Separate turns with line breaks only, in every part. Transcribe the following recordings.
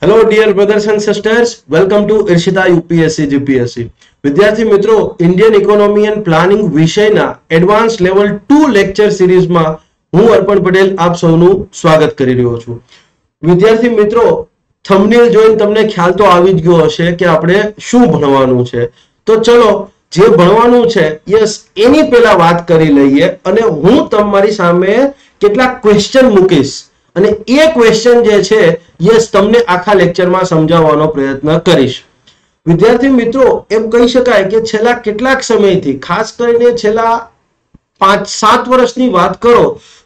Hello dear brothers and sisters, welcome to Irshita UPSC GPSC. વિદ્યાર્થી મિત્રો, Indian economy and planning વિષયના advance level 2 lecture સિરીઝમાં હું અર્પણ પટેલ આપ સૌનું સ્વાગત કરી રહ્યો છું. વિદ્યાર્થી મિત્રો, થંબનેલ જોઈને તમને ખ્યાલ તો આવી જ ગયો હશે કે આપણે શું ભણવાનું છે. તો ચલો, જે ભણવાનું છે યસ એની પહેલા વાત કરી લઈએ અને હું તમારી સામે કેટલાક ક્વેશ્ચન મૂકીશ અને એ ક્વેશ્ચન જે છે યસ તમને આખા લેક્ચરમાં સમજાવવાનો પ્રયત્ન કરીશ. વિદ્યાર્થી મિત્રો, એમ કહી શકાય કે છેલ્લા કેટલાક સમયથી, ખાસ કરીને છેલ્લા 5-7 વર્ષની વાત કરો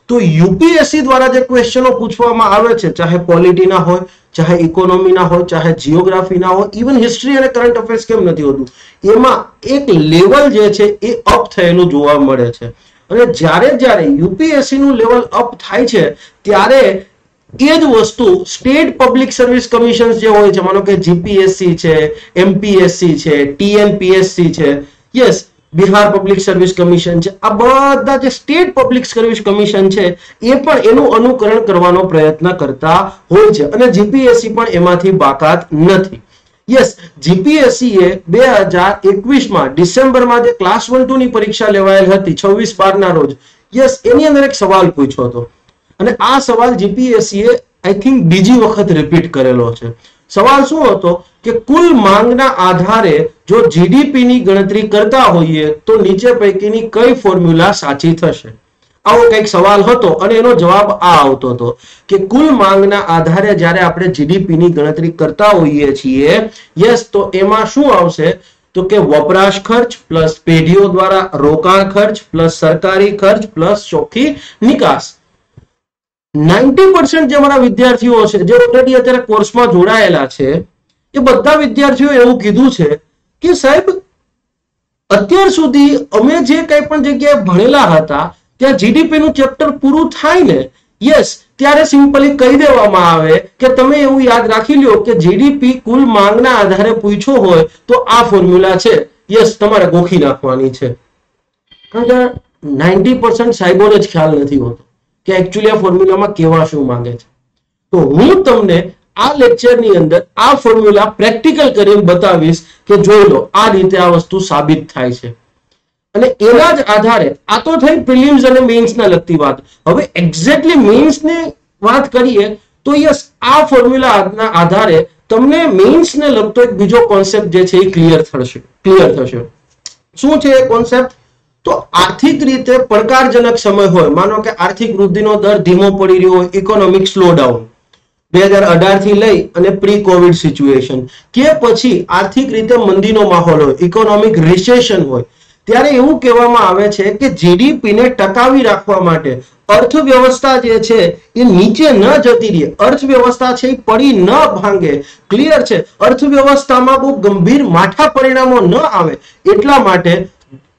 તો યુપીએસસી દ્વારા જે ક્વેશ્ચનો પૂછવામાં આવે છે, ચાહે પોલિટીના હોય, ચાહે ઇકોનોમીના હોય, ચાહે જીઓગ્રાફીના હોય, ઇવન હિસ્ટ્રી અને કરંટ અફેર્સ કેમ નથી હોતું, એમાં એક લેવલ જે છે એ અપ થયેલું જોવા મળે છે. અને જ્યારે યુપીએસસી નું લેવલ અપ થાય છે ત્યારે એ જ વસ્તુ સ્ટેટ પબ્લિક સર્વિસ કમિશન જે હોય છે, માનો કે જીપીએસસી છે, એમપીએસસી છે, ટીએનપીએસસી છે, yes Bihar public service commission છે, આ બધા જે સ્ટેટ પબ્લિક સર્વિસ કમિશન છે એ પણ એનું અનુકરણ કરવાનો પ્રયત્ન કરતા હોય છે અને જીપીએસસી પણ એમાંથી બાકાત નથી. યસ, જીપીએસસી એ 2021માં ડિસેમ્બરમાં જે ક્લાસ 1-2 ની પરીક્ષા લેવાયેલ હતી 26/12 ના રોજ, યસ એની અંદર એક સવાલ પૂછ્યો હતો અને આ સવાલ જીપીએસસી એ આઈ થિંક બીજી વખત રિપીટ કરેલો છે. સવાલ શું હતો કે કુલ માંગના આધારે જો જીડીપી ની ગણતરી કરતા હોઈએ તો નીચે પૈકીની કઈ ફોર્મ્યુલા સાચી થશે? આવો કંઈક સવાલ હતો અને એનો જવાબ આ આવતો હતો કે કુલ માંગના આધારે જ્યારે આપણે જીડીપી ની ગણતરી કરતા હોઈએ છીએ, યસ તો એમાં શું આવશે તો કે વપરાશ ખર્ચ પ્લસ પેઢીઓ દ્વારા રોકાણ ખર્ચ પ્લસ સરકારી ખર્ચ પ્લસ ચોખ્ખી નિકાસ. 90% જે મારા વિદ્યાર્થીઓ છે જે ઓલરેડી અત્યારે કોર્સમાં જોડાયેલા છે એ બધા વિદ્યાર્થીઓ એવું કીધું છે કે સાહેબ અત્યાર સુધી અમે જે કંઈ પણ જગ્યાએ ભણેલા હતા ત્યાં જીડીપી નું ચેપ્ટર પૂરું થાય ને, યસ ત્યારે સિમ્પલી કહી દેવામાં આવે કે તમે એવું યાદ રાખી લ્યો કે જીડીપી કુલ માંગના આધારે પૂછ્યો હોય તો આ ફોર્મ્યુલા છે, યસ તમારે ગોખી નાખવાની છે. કારણ કે 90% સાહેબોને જ ખ્યાલ નથી હોતો કે એકચ્યુઅલી આ ફોર્મ્યુલામાં કેવા શું માંગે છે. તો હું તમને આ લેક્ચરની અંદર આ ફોર્મ્યુલા પ્રેક્ટિકલ કરીને બતાવીશ કે જોઈ લો આ રીતે આ વસ્તુ સાબિત થાય છે અને એના જ આધારે આ તો થઈ પ્રિલિમ્સ અને મેઇન્સના લગતી વાત. હવે એક્ઝેક્ટલી મેઇન્સની વાત કરીએ તો યસ આ ફોર્મ્યુલાના આધારે તમને મેઇન્સને લગતો એક બીજો કોન્સેપ્ટ જે છે એ ક્લિયર થશે. શું છે એ કોન્સેપ્ટ? તો આર્થિક રીતે પડકારજનક સમય હોય, માનો કે આર્થિક વૃદ્ધિનો દર ધીમો પડી રહ્યો હોય, ઇકોનોમિક સ્લોડાઉન 2018 થી લઈ અને પ્રી કોવિડ સિચ્યુએશન, કે પછી આર્થિક રીતે મંદીનો માહોલ હોય, ઇકોનોમિક રિસેશન હોય, ત્યારે એવું કહેવામાં આવે છે કે જીડીપી ને ટકાવી રાખવા માટે અર્થવ્યવસ્થા જે છે એ નીચે ન જતી રહે, અર્થવ્યવસ્થા છે એ પડી ન ભાંગે, ક્લિયર છે, અર્થવ્યવસ્થામાં બહુ ગંભીર માઠા પરિણામો ન આવે એટલા માટે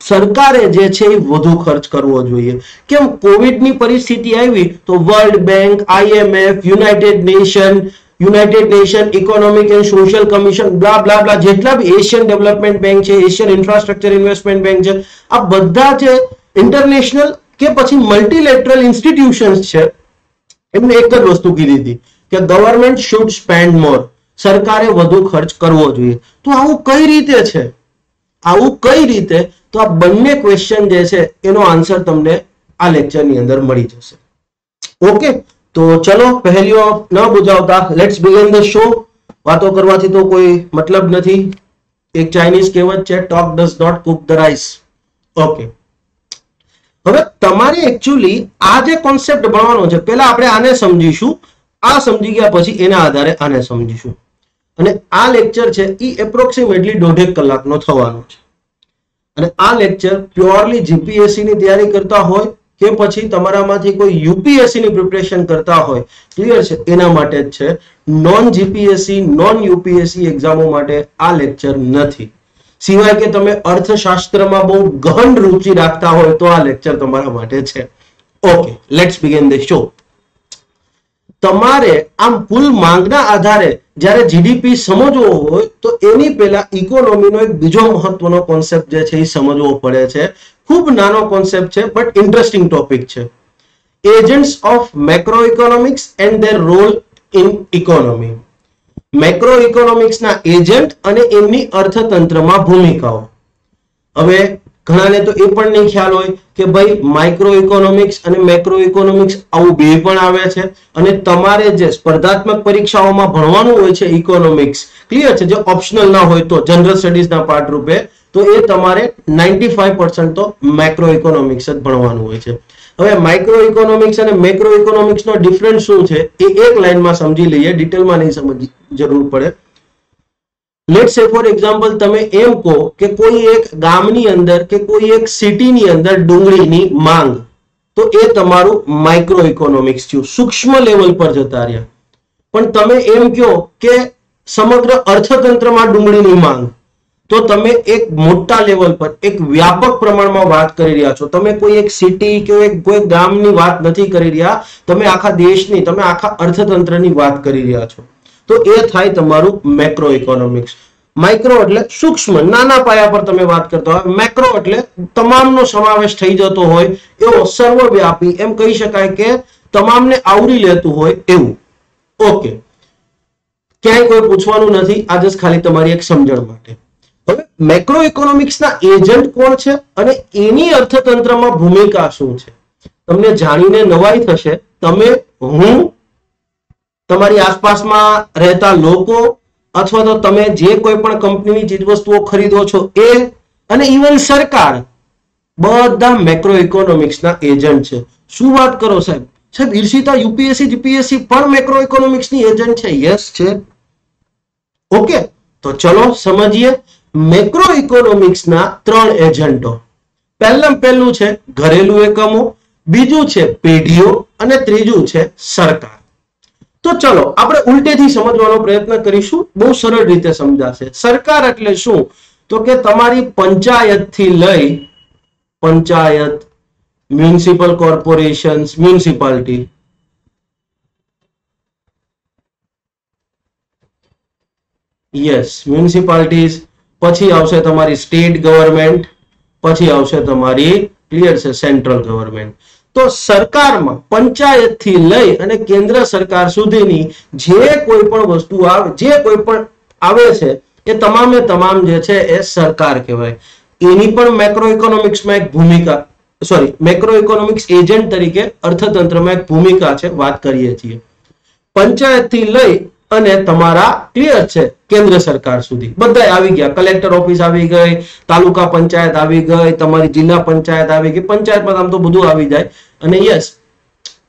સરકારે જે છે એ વધુ ખર્ચ કરવો જોઈએ. કેમ? કોવિડની પરિસ્થિતિ આવી તો world bank, IMF, United nation economic and social commission, બ્લા બ્લા બ્લા, જેટલા બી એશિયન ડેવલપમેન્ટ બેંક છે, એશિયન ઇન્ફ્રાસ્ટ્રક્ચર ઇન્વેસ્ટમેન્ટ બેંક છે, આ બધા જે ઇન્ટરનેશનલ કે પછી મલ્ટીલેટરલ ઇન્સ્ટિટ્યુશન્સ છે એમને એક જ વસ્તુ કીધી હતી કે ગવર્મેન્ટ શુડ સ્પેન્ડ મોર, સરકારે વધુ ખર્ચ કરવો જોઈએ. તો આવું કઈ રીતે છે? આવું કઈ રીતે? તો આ બંને ક્વેશ્ચન જે છે એનો આન્સર તમને આ લેક્ચરની અંદર મળી જશે. ઓકે, તો ચલો પહેલીઓ ન બુજાવતા લેટ્સ બિગિન ધ શો. વાતો કરવાથી તો કોઈ મતલબ નથી. એક ચાઇનીઝ કહેવત છે, talk does not cook the rice. Okay, હવે તમારે એકચ્યુઅલી આ જે કોન્સેપ્ટ ભણવાનો છે પહેલા આપણે આને સમજીશું, આ સમજી ગયા પછી એના આધારે આને સમજીશું અને આ લેક્ચર છે એ એપ્રોક્સિમેટલી 1.5 કલાકનો થવાનો છે. અને આ લેક્ચર પ્યોરલી જીપીએસસી ની તૈયારી કરતા હોય કે પછી તમારામાંથી કોઈ યુપીએસસી ની પ્રિપરેશન કરતા હોય, ક્લિયર છે, એના માટે જ છે. નોન જીપીએસસી, નોન યુપીએસસી એક્ઝામો માટે આ લેક્ચર નથી. સિવાય કે તમે અર્થશાસ્ત્રમાં બહુ ગહન રુચિ રાખતા હોય તો આ લેક્ચર તમારા માટે છે. Okay, let's begin the show. તમારે આમ કુલ માંગના આધારે જ્યારે જીડીપી સમજવો હોય તો એની પહેલા ઇકોનોમીનો એક બીજો મહત્વનો કોન્સેપ્ટ જે છે એ સમજવો પડે છે. ખૂબ નાનો કોન્સેપ્ટ છે બટ ઇન્ટરેસ્ટિંગ ટોપિક છે. Agents of macro economics and their role in economy. Macro ઇકોનોમિક્સના એજન્ટ અને એમની અર્થતંત્રમાં ભૂમિકાઓ. હવે ઘણાને તો એ પણ નહીં ખ્યાલ હોય કે ભાઈ માઇક્રો ઇકોનોમિક્સ અને મેક્રો ઇકોનોમિક્સ આવું બે પણ આવે છે, અને તમારે જે સ્પર્ધાત્મક પરીક્ષાઓમાં ભણવાનું હોય છે ઇકોનોમિક્સ, ક્લિયર છે, જે ઓપ્શનલ ના હોય તો જનરલ સ્ટડીઝના પાર્ટ રૂપે, તો એ તમારે 95% તો મેક્રો ઇકોનોમિક્સ જ ભણવાનું હોય છે. હવે માઇક્રો ઇકોનોમિક્સ અને મેક્રો ઇકોનોમિક્સ નો ડિફરન્સ શું છે એ એક લાઈનમાં સમજી લઈએ, ડિટેલમાં નહીં સમજી જરૂર પડે. લેટ્સ સે ફોર એક્ઝામ્પલ તમે એમ કહો કે કોઈ એક ગામની અંદર કે કોઈ એક સિટીની અંદર ડુંગળીની માંગ, તો એ તમારું માઇક્રો ઇકોનોમિક્સ થયું, સૂક્ષ્મ લેવલ પર જતા રહ્યા. પણ તમે એમ કહો કે સમગ્ર અર્થતંત્રમાં ડુંગળીની માંગ, તો તમે એક મોટા લેવલ પર એક વ્યાપક પ્રમાણમાં વાત કરી રહ્યા છો. તમે કોઈ એક સિટી કે કોઈ ગામની વાત નથી કરી રહ્યા, તમે આખા દેશની, તમે આખા અર્થતંત્રની વાત કરી રહ્યા છો. તો એ થાય તમારું મેક્રો ઇકોનોમિક્સ. માઇક્રો એટલે સૂક્ષ્મ, નાના પાયા પર તમે વાત કરતા હોય. મેક્રો એટલે તમામનો સમાવેશ થઈ જતો હોય એવો, સર્વવ્યાપી, એમ કહી શકાય કે તમામને આવરી લેતું હોય એવું. ઓકે, ક્યાંય કોઈ પૂછવાનું નથી, આ જસ્ટ ખાલી તમારી એક સમજણ માટે. હવે મેક્રો ઇકોનોમિક્સના એજન્ટ કોણ છે અને એની અર્થતંત્રમાં ભૂમિકા શું છે, તમને જાણીને નવાઈ થશે. તમે, હું, તમારી આસપાસમાં રહેતા લોકો, અથવા તો તમે જે કોઈ પણ કંપનીની ચીજવસ્તુઓ ખરીદો છો એ, અને ઇવન સરકાર, બધા મેક્રો ઇકોનોમિક્સના એજન્ટ છે. શું વાત કરો સાહેબ? સાહેબ ઈર્ષિતા યુપીએસસી જીપીએસસી પણ મેક્રો ઇકોનોમિક્સની એજન્ટ છે? યસ છે. ઓકે, તો ચલો સમજીએ મેક્રો ઇકોનોમિક્સના 3 એજન્ટો. પહેલું છે ઘરેલું એકમો, બીજું છે પેઢીઓ, અને ત્રીજું છે સરકાર. તો ચલો આપણે ઉલટેથી સમજવાનો પ્રયત્ન કરીશું, બહુ સરળ રીતે સમજાશે. સરકાર એટલે શું? તો કે તમારી પંચાયતથી લઈ, panchayat, municipal corporations, municipality, yes municipalities, પછી આવશે તમારી સ્ટેટ ગવર્મેન્ટ, પછી આવશે તમારી, ક્લિયર છે, સેન્ટ્રલ ગવર્મેન્ટ. તો સરકારમાં પંચાયતથી લઈ અને કેન્દ્ર સરકાર સુધીની જે કોઈ પણ વસ્તુ આવે, જે કોઈ પણ આવે છે, એ તમામે તમામ જે છે એ સરકાર કહેવાય. એની પણ મેક્રો ઇકોનોમિક્સમાં એક ભૂમિકા, સોરી, મેક્રો ઇકોનોમિક્સ એજન્ટ તરીકે અર્થતંત્રમાં એક ભૂમિકા છે, વાત કરીએ છીએ. પંચાયતથી લઈ અને તમારા, ક્લિયર છે, કેન્દ્ર સરકાર સુધી બધા આવી ગયા. કલેક્ટર ઓફિસ આવી ગઈ, તાલુકા પંચાયત આવી ગઈ, તમારી જિલ્લા પંચાયત આવી ગઈ, પંચાયતમાં આમ તો બધું આવી જાય. અને યસ,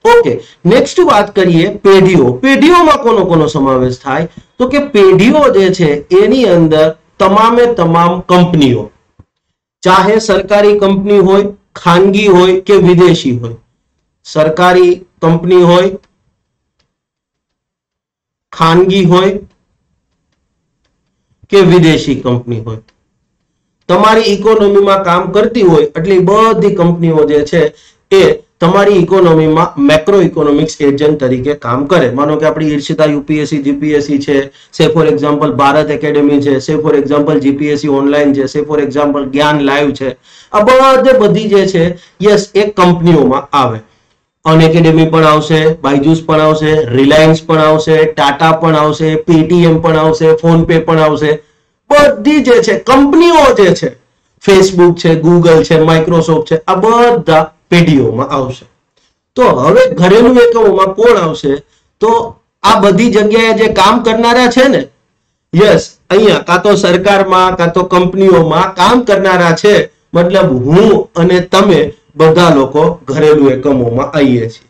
ઓકે, નેક્સ્ટ વાત કરીએ પેઢીઓ. પેઢીઓમાં કોનો કોનો સમાવેશ થાય? તો કે પેઢીઓ જે છે એની અંદર તમામે તમામ કંપનીઓ, ચાહે સરકારી કંપની હોય, ખાનગી હોય કે વિદેશી હોય, સરકારી કંપની હોય, ખાનગી હોય કે વિદેશી કંપની હોય, તમારી ઇકોનોમીમાં કામ કરતી હોય એટલે બધી કંપનીઓ જે છે એ તમારી ઇકોનોમીમાં મેક્રો ઇકોનોમિક્સ એજન્ટ તરીકે કામ કરે. માનો કે આપણી ઈર્ષિતા યુપીએસસી જીપીએસસી છે, સે ફોર એક્ઝામ્પલ ભારત એકેડેમી છે, સે ફોર એક્ઝામ્પલ જીપીએસસી ઓનલાઈન છે, સે ફોર એક્ઝામ્પલ જ્ઞાન લાઈવ છે, આ બધી જે છે યસ એ કંપનીઓમાં આવે. અનએકેડેમી પણ આવશે, બાયજુસ પણ આવશે, રિલાયન્સ પણ આવશે, ટાટા પણ આવશે, પેટીએમ પણ આવશે, ફોન પે પણ આવશે. બધી જે છે કંપનીઓ જે છે, ફેસબુક છે, ગૂગલ છે, માઇક્રોસોફ્ટ છે, આ બધા પેઢીઓમાં આવશે. તો હવે ઘરેલું એકમોમાં કોણ આવશે? તો આ બધી જગ્યાએ જે કામ કરનારા છે ને, યસ, અહીંયા કાં તો સરકારમાં કાં તો કંપનીઓમાં કામ કરનારા છે, મતલબ હું અને તમે બધા લોકો ઘરેલું એકમોમાં આવીએ છીએ.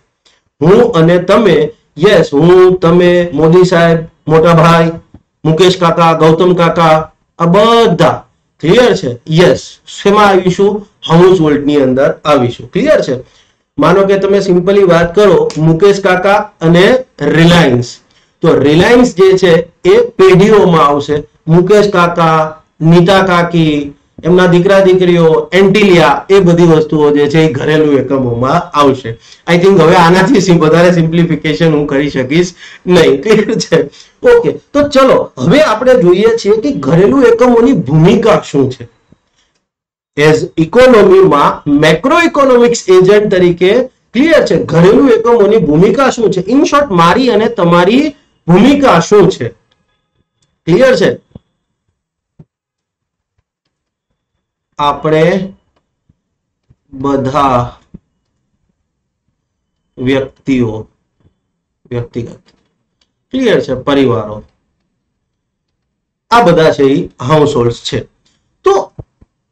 હું અને તમે, યસ, હું, તમે, મોદી સાહેબ, મોટા ભાઈ, મુકેશ કાકા, ગૌતમ કાકા, આ બધા, ક્લિયર છે? યસ, શેમાં આવીશું? હાઉસ હોલ્ડની અંદર આવીશું. ક્લિયર છે? માનો કે તમે સિમ્પલી વાત કરો મુકેશ કાકા અને રિલાયન્સ, તો રિલાયન્સ જે છે એ પેઢીઓમાં આવશે. મુકેશ કાકા, નીતા કાકી, એમના દીકરા દીકરીઓ, એન્ટિલિયા, એ બધી વસ્તુઓ જે છે એ ઘરેલું એકમોમાં આવશે. આઈ થિંક હવે આનાથી વધારે સિમ્પ્લિફિકેશન હું કરી શકીશ નહીં. ક્લિયર છે? ઓકે, તો ચલો હવે આપણે જોઈએ છીએ કે ઘરેલું એકમોની ભૂમિકા શું છે. એઝ ઇકોનોમીમાં મેક્રો ઇકોનોમિક્સ એજન્ટ તરીકે, ક્લિયર છે, ઘરેલું એકમોની ભૂમિકા શું છે? ઇન શોર્ટ મારી અને તમારી ભૂમિકા શું છે? ક્લિયર છે? આપણે બધા વ્યક્તિગત, ક્લિયર છે, પરિવારો, આ બધા છે એ હાઉસ હોલ્ડ છે. તો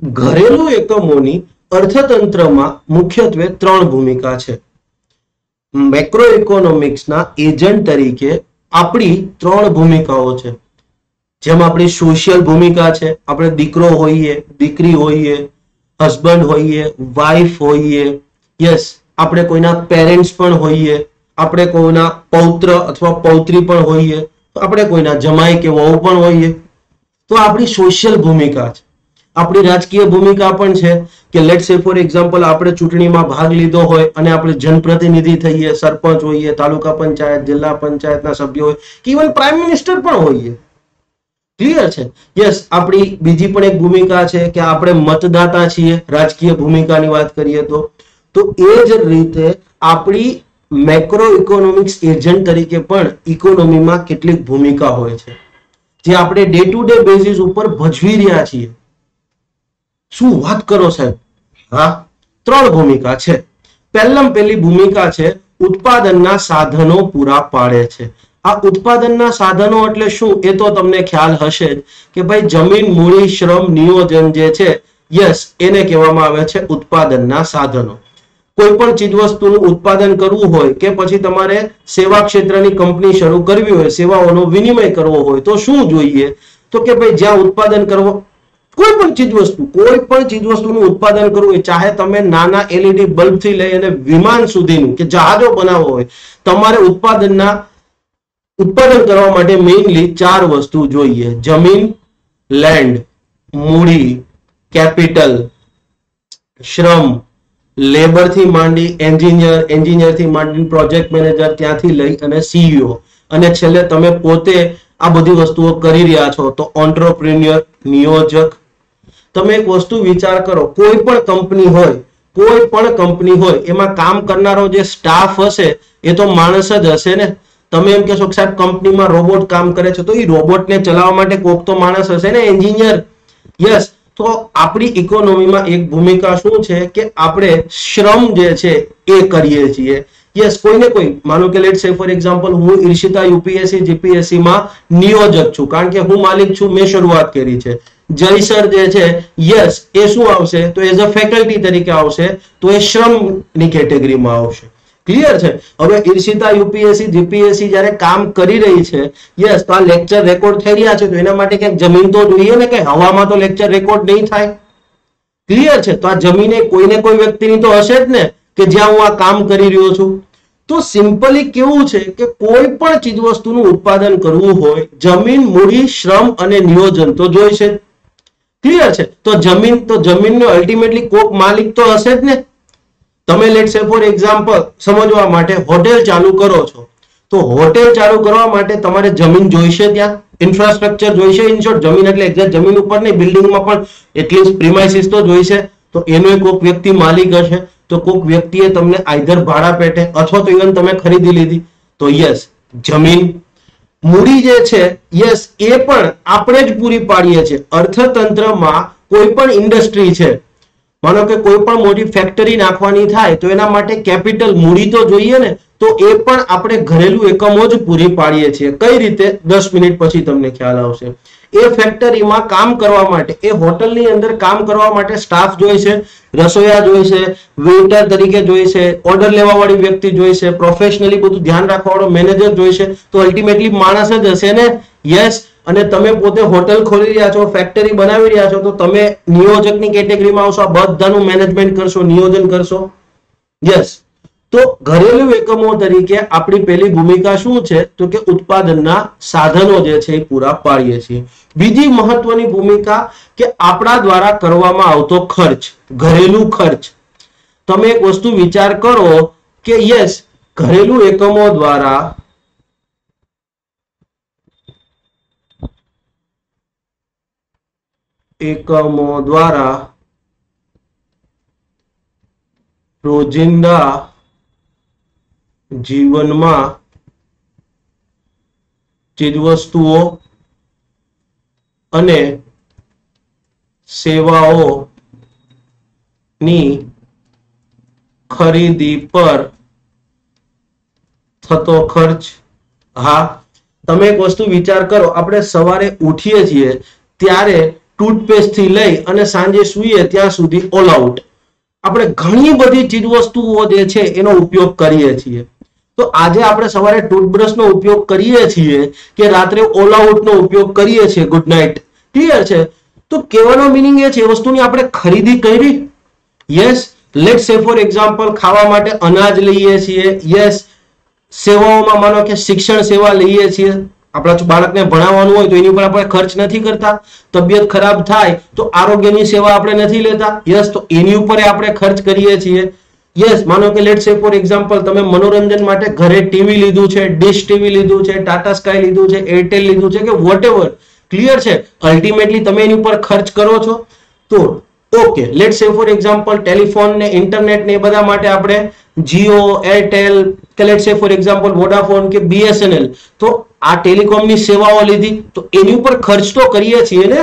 ઘરેલું એકમોની અર્થતંત્રમાં મુખ્યત્વે 3 ભૂમિકા છે. મેક્રો ઇકોનોમિક્સના એજન્ટ તરીકે આપણી 3 ભૂમિકાઓ છે. જેમ આપણી સોશિયલ ભૂમિકા છે, આપણે દીકરો હોઈએ, દીકરી હોઈએ, હસબન્ડ હોઈએ, વાઇફ હોઈએ, યસ, આપણે કોઈના પેરેન્ટ્સ પણ હોઈએ, આપણે કોઈના પૌત્ર અથવા પૌત્રી પણ હોઈએ, આપણે કોઈના જમાઈ કે વહુ પણ હોઈએ. તો આપણી સોશિયલ ભૂમિકા છે. આપણી રાજકીય ભૂમિકા પણ છે કે લેટ સે ફોર એક્ઝામ્પલ આપણે ચૂંટણીમાં ભાગ લીધો હોય અને આપણે જનપ્રતિનિધિ થઈએ, સરપંચ હોઈએ, તાલુકા પંચાયત, જિલ્લા પંચાયતના સભ્યો હોય કે ઇવન પ્રાઇમ મિનિસ્ટર પણ હોઈએ. ક્લિયર છે? યસ. આપણી બીજી પણ એક ભૂમિકા છે કે આપણે મતદાતા છીએ, રાજકીય ભૂમિકાની વાત કરીએ તો એ જ રીતે આપણી મેક્રો ઇકોનોમિક્સ એજન્ટ તરીકે પણ ઇકોનોમીમાં કેટલીક ભૂમિકા હોય છે જે આપણે ડે ટુ ડે બેઝિસ ઉપર ભજવી રહ્યા છીએ. શું વાત કરો સાહેબ? હા, 3 ભૂમિકા છે. પહેલી ભૂમિકા છે ઉત્પાદનના સાધનો પૂરા પાડે છે. આ ઉત્પાદનના સાધનો એટલે શું એ તો તમને ખ્યાલ હશે જ કે ભાઈ જમીન, મૂડી, શ્રમ, નિયોજન જે છે, યસ, એને કહેવામાં આવે છે ઉત્પાદનના સાધનો. કોઈ પણ ચીજવસ્તુનું ઉત્પાદન કરવું હોય કે પછી તમારે સેવા ક્ષેત્રની કંપની શરૂ કરવી હોય, સેવાઓનો વિનિમય કરવો હોય તો શું જોઈએ? તો કે ભાઈ જ્યાં ઉત્પાદન કરવો, કોઈ પણ ચીજવસ્તુનું ઉત્પાદન કરવું હોય, ચાહે તમે નાના LED બલ્બ થી લઈ અને વિમાન સુધીનું કે જહાજો બનાવવો હોય, તમારે ઉત્પાદન કરવા માટે મેઇનલી 4 વસ્તુ જોઈએ: જમીન, લેન્ડ, મૂડી, કેપિટલ, શ્રમ, લેબર થી માંડી એન્જિનિયર થી માંડી પ્રોજેક્ટ મેનેજર, ત્યાંથી લઈ અને CEO, અને છેલ્લે તમે પોતે આ બધી વસ્તુઓ કરી રહ્યા છો તો ઓન્ટરપ્રિન્યોર, નિયોજક. તમે એક વસ્તુ વિચાર કરો, કોઈ પણ કંપની હોય એમાં કામ કરનારો જે સ્ટાફ હશે એ તો માણસ જ હશે ને. તમે એમ કહેશો કે સાહેબ કંપનીમાં રોબોટ કામ કરે છે, તો એ રોબોટને ચલાવવા માટે કોઈક તો માણસ હશે ને, એન્જિનિયર. યસ. તો આપણી ઇકોનોમીમાં એક ભૂમિકા શું છે કે આપણે શ્રમ જે છે એ કરીએ છીએ. યસ, કોઈને કોઈ, માનો કે લેટ સે ફોર એક્ઝામ્પલ હું ઈર્ષિતા UPSC GPSC માં નિયોજક છું, કારણ કે હું માલિક છું, મેં શરૂઆત કરી છે. જય સર જે છે, યસ, એ શું આવશે? તો એઝ અ ફેકલ્ટી તરીકે આવશે, તો એ શ્રમની કેટેગરીમાં આવશે. ક્લિયર છે? હવે ઈર્ષિતા UPSC GPSC જ્યારે કામ કરી રહી છે, યસ, તો આ લેક્ચર રેકોર્ડ થઈ રહ્યા છે, તો એના માટે ક્યાંક જમીન તો જોઈએ ને, કે હવામાં તો લેક્ચર રેકોર્ડ નહીં થાય. ક્લિયર છે? તો આ જમીને કોઈને કોઈ વ્યક્તિની તો હશે જ ને, કે જ્યાં હું આ કામ કરી રહ્યો છું. તો સિમ્પલી કેવું છે કે કોઈ પણ ચીજવસ્તુનું ઉત્પાદન કરવું હોય, જમીન, મૂડી, શ્રમ અને નિયોજન તો જોઈશે. ક્લિયર છે? તો જમીનનો અલ્ટિમેટલી કોક માલિક તો હશે જ ને. તમે લેટ સે ફોર એક્ઝામ્પલ સમજવા માટે હોટેલ ચાલુ કરો છો, તો હોટેલ ચાલુ કરવા માટે તમારે જમીન જોઈશે, ત્યાં ઇન્ફ્રાસ્ટ્રક્ચર જોઈશે. ઇન શોર્ટ, જમીન એટલે એક્ઝેક્ટ જમીન ઉપર નહીં, બિલ્ડિંગમાં પણ એટલીસ્ટ પ્રિમાઇસીસ તો જોઈશે. તો એનો કોઈક વ્યક્તિ માલિક હશે, તો કોઈક વ્યક્તિએ તમને આઈધર ભાડા પેટે અથવા તો ઇવન તમે ખરીદી લીધી, તો યસ, જમીન. મૂડી જે છે, યસ, એ પણ આપણે જ પૂરી પાડીએ છીએ. અર્થતંત્રમાં કોઈ પણ ઇન્ડસ્ટ્રી છે, માનો કે કોઈ પણ મોટી ફેક્ટરી નાખવાની થાય તો એના માટે કેપિટલ, મૂડી તો જોઈએ ને. તો એ પણ આપણે ઘરેલું એકમો જ પૂરી પાડીએ છીએ. કઈ રીતે? 10 મિનિટ પછી તમને ખ્યાલ આવશે. એ ફેક્ટરીમાં કામ કરવા માટે, એ હોટલની અંદર કામ કરવા માટે સ્ટાફ જોઈશે, રસોઈયા જોઈશે, વેઇટર તરીકે જોઈશે, ઓર્ડર લેવા વાળી વ્યક્તિ જોઈશે, પ્રોફેશનલી બધું ધ્યાન રાખવા વાળો મેનેજર જોઈશે. તો અલ્ટિમેટલી માણસ જ હશે ને. યસ. અને તમે પોતે હોટલ ખોલી રહ્યા છો, ફેક્ટરી બનાવી રહ્યા છો, તો તમે નિયોજકની કેટેગરીમાં આવશો, આ બધાનું મેનેજમેન્ટ કરશો, નિયોજન કરશો. યસ. તો ઘરેલું એકમો તરીકે આપણી પહેલી ભૂમિકા શું છે? તો કે ઉત્પાદનના સાધનો જે છે એ પૂરા પાડીએ છીએ. બીજી મહત્વની ભૂમિકા કે આપણા દ્વારા કરવામાં આવતો ખર્ચ, ઘરેલું ખર્ચ. તમે એક વસ્તુ વિચાર કરો કે યસ, ઘરેલું એકમો દ્વારા રોજિંદા જીવનમાં ચીજવસ્તુઓ અને સેવાઓની ખરીદી પર થતો ખર્ચ. હા, તમે એક વસ્તુ વિચાર કરો, આપણે સવારે ઉઠીએ છીએ ત્યારે ટૂથપેસ્ટ થી લઈ અને સાંજે સૂઈએ ત્યાં સુધી ઓલ આઉટ આપણે ઘણી બધી ચીજ વસ્તુઓ જે છે એનો ઉપયોગ કરીએ છીએ. તો આજે આપણે સવારે ટૂથબ્રશનો ઉપયોગ કરીએ છીએ કે રાત્રે ઓલ આઉટનો ઉપયોગ કરીએ છીએ ગુડ નાઇટ. ક્લિયર છે? તો કહેવાનો મિનિંગ એ છે એ વસ્તુની આપણે ખરીદી કરી. Yes, let's say for example ખાવા માટે અનાજ લઈએ છીએ. યસ, સેવાઓમાં માનો કે શિક્ષણ સેવા લઈએ છીએ. આપણા બાળકને ભણાવવાનું હોય તો એની ઉપર આપણે ખર્ચ નથી કરતા. તબિયત ખરાબ થાય તો આરોગ્યની સેવા આપણે નથી લેતા. યસ, તો એની ઉપર આપણે ખર્ચ કરીએ છીએ. યસ, માનો કે લેટ્સ સે ફોર એક્ઝામ્પલ તમે મનોરંજન માટે ઘરે ટીવી લીધું છે, ડિશ ટીવી લીધું છે, ટાટા સ્કાય લીધું છે, એરટેલ લીધું છે કે વોટેવર. ક્લિયર છે? અલ્ટિમેટલી તમે એની ઉપર ખર્ચ કરો છો. તો okay, let's say for example telephone ને ઇન્ટરનેટ ને એ બધા માટે આપણે જીઓ, એરટેલ કે let's say for example Vodafone કે બીએસએનએલ, તો આ ટેલિકોમની સેવાઓ લીધી તો એની ઉપર ખર્ચ તો કરીએ છીએ ને.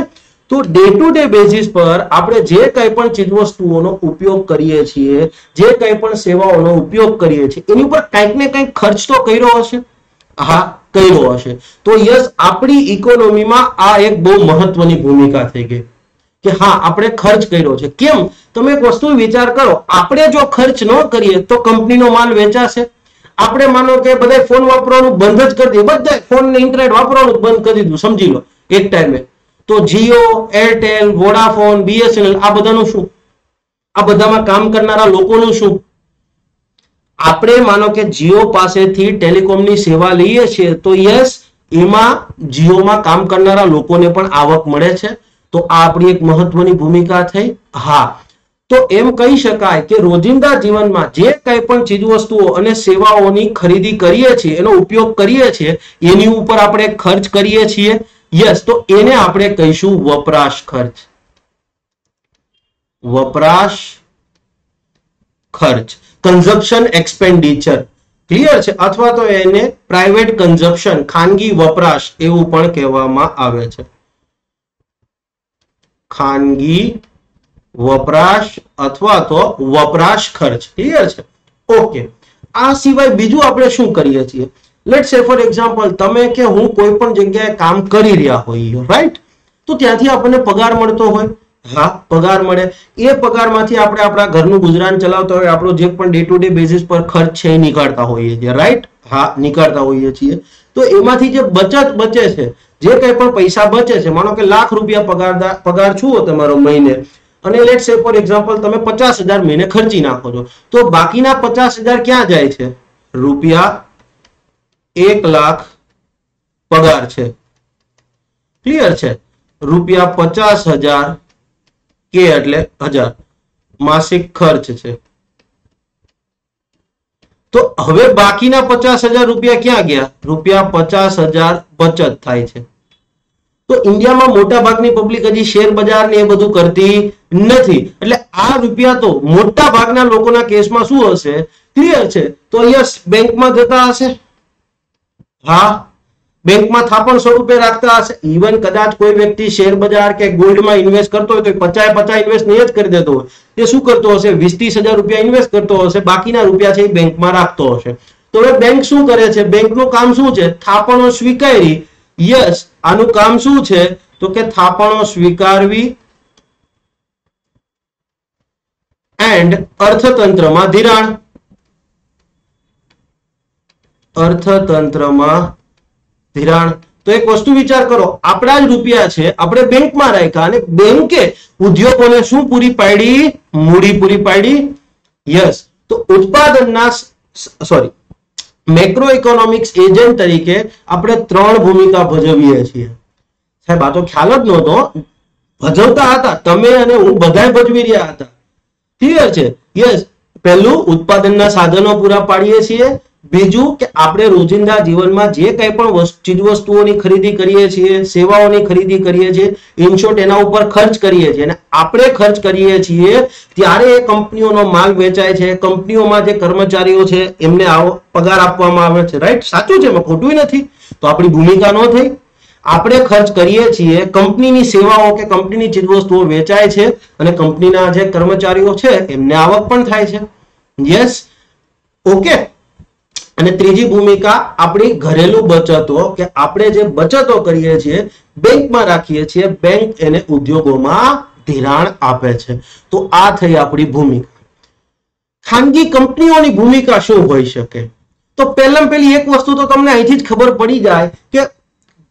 તો ડે ટુ ડે બેઝિસ પર આપણે જે કંઈ પણ ચીજવસ્તુઓનો ઉપયોગ કરીએ છીએ, જે કંઈ પણ સેવાઓનો ઉપયોગ કરીએ છીએ એની ઉપર કંઈક ને કંઈક ખર્ચ તો કર્યો હશે. હા, કર્યો હશે. તો યસ, આપણી ઇકોનોમીમાં આ એક બહુ મહત્વની ભૂમિકા થઈ ગઈ કે હા, આપણે ખર્ચ કર્યો છે. કેમ? તમે એક વસ્તુ વિચાર કરો, આપણે જો ખર્ચ ન કરીએ તો કંપનીનો માલ વેચાશે. આપણે માનો કે બધા ફોન વાપરવાનું બંધ જ કરી દઈએ, બધા ફોન ને ઇન્ટરનેટ વાપરવાનું બંધ કરી દીધું, સમજી લો એક ટાઈમે, તો જીઓ, એરટેલ, વોડાફોન, બીએસએનએલ આ બધાનું શું? આ બધામાં કામ કરનારા લોકોનું શું? આપણે માનો કે જીઓ પાસેથી ટેલિકોમની સેવા લઈએ છીએ તો યસ, એમાં જીઓમાં કામ કરનારા લોકોને પણ આવક મળે છે. તો આ આપણી એક મહત્વની ભૂમિકા થઈ. હા, તો એમ કહી શકાય કે રોજિંદા જીવનમાં જે કંઈ પણ ચીજવસ્તુઓ અને સેવાઓની ખરીદી કરીએ છીએ, એનો ઉપયોગ કરીએ છીએ, એની ઉપર આપણે ખર્ચ કરીએ છીએ. યસ, તો એને આપણે કહીશું વપરાશ ખર્ચ. વપરાશ ખર્ચ, કન્ઝપ્શન એક્સપેન્ડિચર. ક્લિયર છે? અથવા તો એને પ્રાઇવેટ કન્ઝપ્શન, ખાનગી વપરાશ એવું પણ કહેવામાં આવે છે. ખાનગી વપરાશ અથવા તો વપરાશ ખર્ચ. ક્લિયર છે? ઓકે, આ સિવાય બીજું આપણે શું કરીએ છીએ? લેટ્સ સે ફોર એક્ઝામ્પલ તમે કે હું કોઈ પણ જગ્યાએ કામ કરી રહ્યા હોઈએ, રાઈટ? તો ત્યાંથી આપણને પગાર મળતો હોય. હા, પગાર મળે. એ પગારમાંથી આપણે આપણા ઘરનું ગુજરાન ચલાવતા હોય, આપણો જે પણ ડે ટુ ડે બેઝિસ પર ખર્ચ છે એ નીકાળતા હોઈએ છીએ, રાઈટ? હા, નીકાળતા હોઈએ છીએ. તો એમાંથી જે બચત બચે છે, જે કંઈ પણ પૈસા બચે છે, માનો કે ₹1,00,000 પગાર છુઓ તમારો મહિને, અને લેટ્સ સે ફોર એક્ઝામ્પલ તમે 50,000 મહિને ખર્ચી નાખો છો, તો બાકીના 50,000 ક્યાં જાય છે? ₹1,00,000 પગાર છે. ક્લિયર છે? ₹50,000 કે એટલે 1000 માસિક ખર્ચ છે. તો હવે બાકીના ₹50,000 ક્યાં ગયા? ₹50,000 બચત થાય છે. તો ઇન્ડિયામાં મોટા ભાગની પબ્લિક હજી શેર બજાર ને એ બધું કરતી નથી, એટલે આ રૂપિયા તો મોટા ભાગના લોકોના કેસમાં શું હશે? ક્લિયર છે? તો યસ, બેંકમાં જતા હશે. હા, બેંકમાં થાપણ સ્વરૂપે રાખતા હશે. ઇવન કદાચ કોઈ વ્યક્તિ શેર બજાર કે ગોલ્ડમાં ઇન્વેસ્ટ કરતો હોય તો 50 ઇન્વેસ્ટ નહીં જ કરી દેતો હોય, એ શું કરતો હશે? 20-30 હજાર ઇન્વેસ્ટ કરતો હશે, બાકીના રૂપિયા છે એ બેંકમાં રાખતો હશે. તો હવે બેંક શું કરે છે? બેંકનું કામ શું છે? થાપણો સ્વીકારી. યસ, આનું કામ શું છે? તો કે થાપણો સ્વીકારવી એન્ડ અર્થતંત્રમાં ધિરાણ. અર્થતંત્રમાં ધિરાણ. તો એક વસ્તુ વિચાર કરો, આપણા જ રૂપિયા છે, આપણે બેંકમાં રાખ્યા અને બેંકે ઉદ્યોગોને શું પૂરી પાડી? મૂડી પૂરી પાડી. યસ, તો ઉત્પાદનના મેક્રો ઇકોનોમિક્સ એજન્ટ તરીકે આપણે 3 ભૂમિકા ભજવીએ છીએ. સાહેબ, આ તો ખ્યાલ જ નહોતો. ભજવતા હતા તમે અને હું, બધા ભજવી રહ્યા હતા. ક્લિયર છે? યસ, પહેલું ઉત્પાદનના સાધનો પૂરા પાડીએ છીએ. બીજું કે આપણે રોજિંદા જીવનમાં જે કંઈ પણ ચીજવસ્તુઓની ખરીદી કરીએ છીએ, સેવાઓની ખરીદી કરીએ છીએ, ઇન શોર્ટ એના ઉપર ખર્ચ કરીએ છીએ, અને આપણે ખર્ચ કરીએ છીએ ત્યારે એ કંપનીઓનો માલ વેચાય છે, કંપનીઓમાં જે કર્મચારીઓ છે એમને પગાર આપવામાં આવે છે, રાઈટ? સાચું છે, એમાં ખોટું નથી. તો આપણી ભૂમિકા ન થઈ. આપણે ખર્ચ કરીએ છીએ, કંપનીની સેવાઓ કે કંપનીની ચીજવસ્તુઓ વેચાય છે અને કંપનીના જે કર્મચારીઓ છે એમને આવક પણ થાય છે. Yes, okay. અને ત્રીજી ભૂમિકા આપણી ઘરેલું બચતો, કે આપણે જે બચતો કરીએ છીએ બેંકમાં રાખીએ છીએ, બેંક એને ઉદ્યોગોમાં ધિરાણ આપે છે. તો આ થઈ આપણી ભૂમિકા. ખાનગી કંપનીઓની ભૂમિકા શું હોઈ શકે? તો પહેલામાં પહેલી એક વસ્તુ તો તમને અહીંથી જ ખબર પડી જાય કે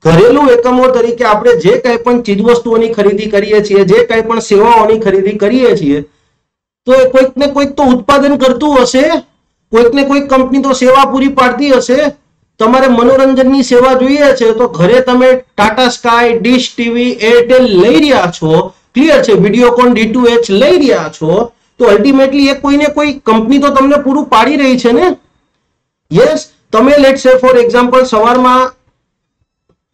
ઘરેલું એકમો તરીકે આપણે જે કંઈ પણ ચીજવસ્તુઓની ખરીદી કરીએ છીએ, જે કંઈ પણ સેવાઓની ખરીદી કરીએ છીએ, તો કોઈક ને કોઈક તો ઉત્પાદન કરતું હશે, કોઈક ને કોઈક કંપની તો સેવા પૂરી પાડતી હશે. તમારે મનોરંજનની સેવા જોઈએ છે તો ઘરે તમે Tata sky, dish TV, Airtel લઈ રહ્યા છો, ક્લિયર છે, વિડીયોકોન, D2H લઈ રહ્યા છો, તો અલ્ટિમેટલી એ કોઈને કોઈ કંપની તો તમને પૂરું પાડી રહી છે ને. યસ, તમે લેટ સે ફોર એક્ઝામ્પલ સવારમાં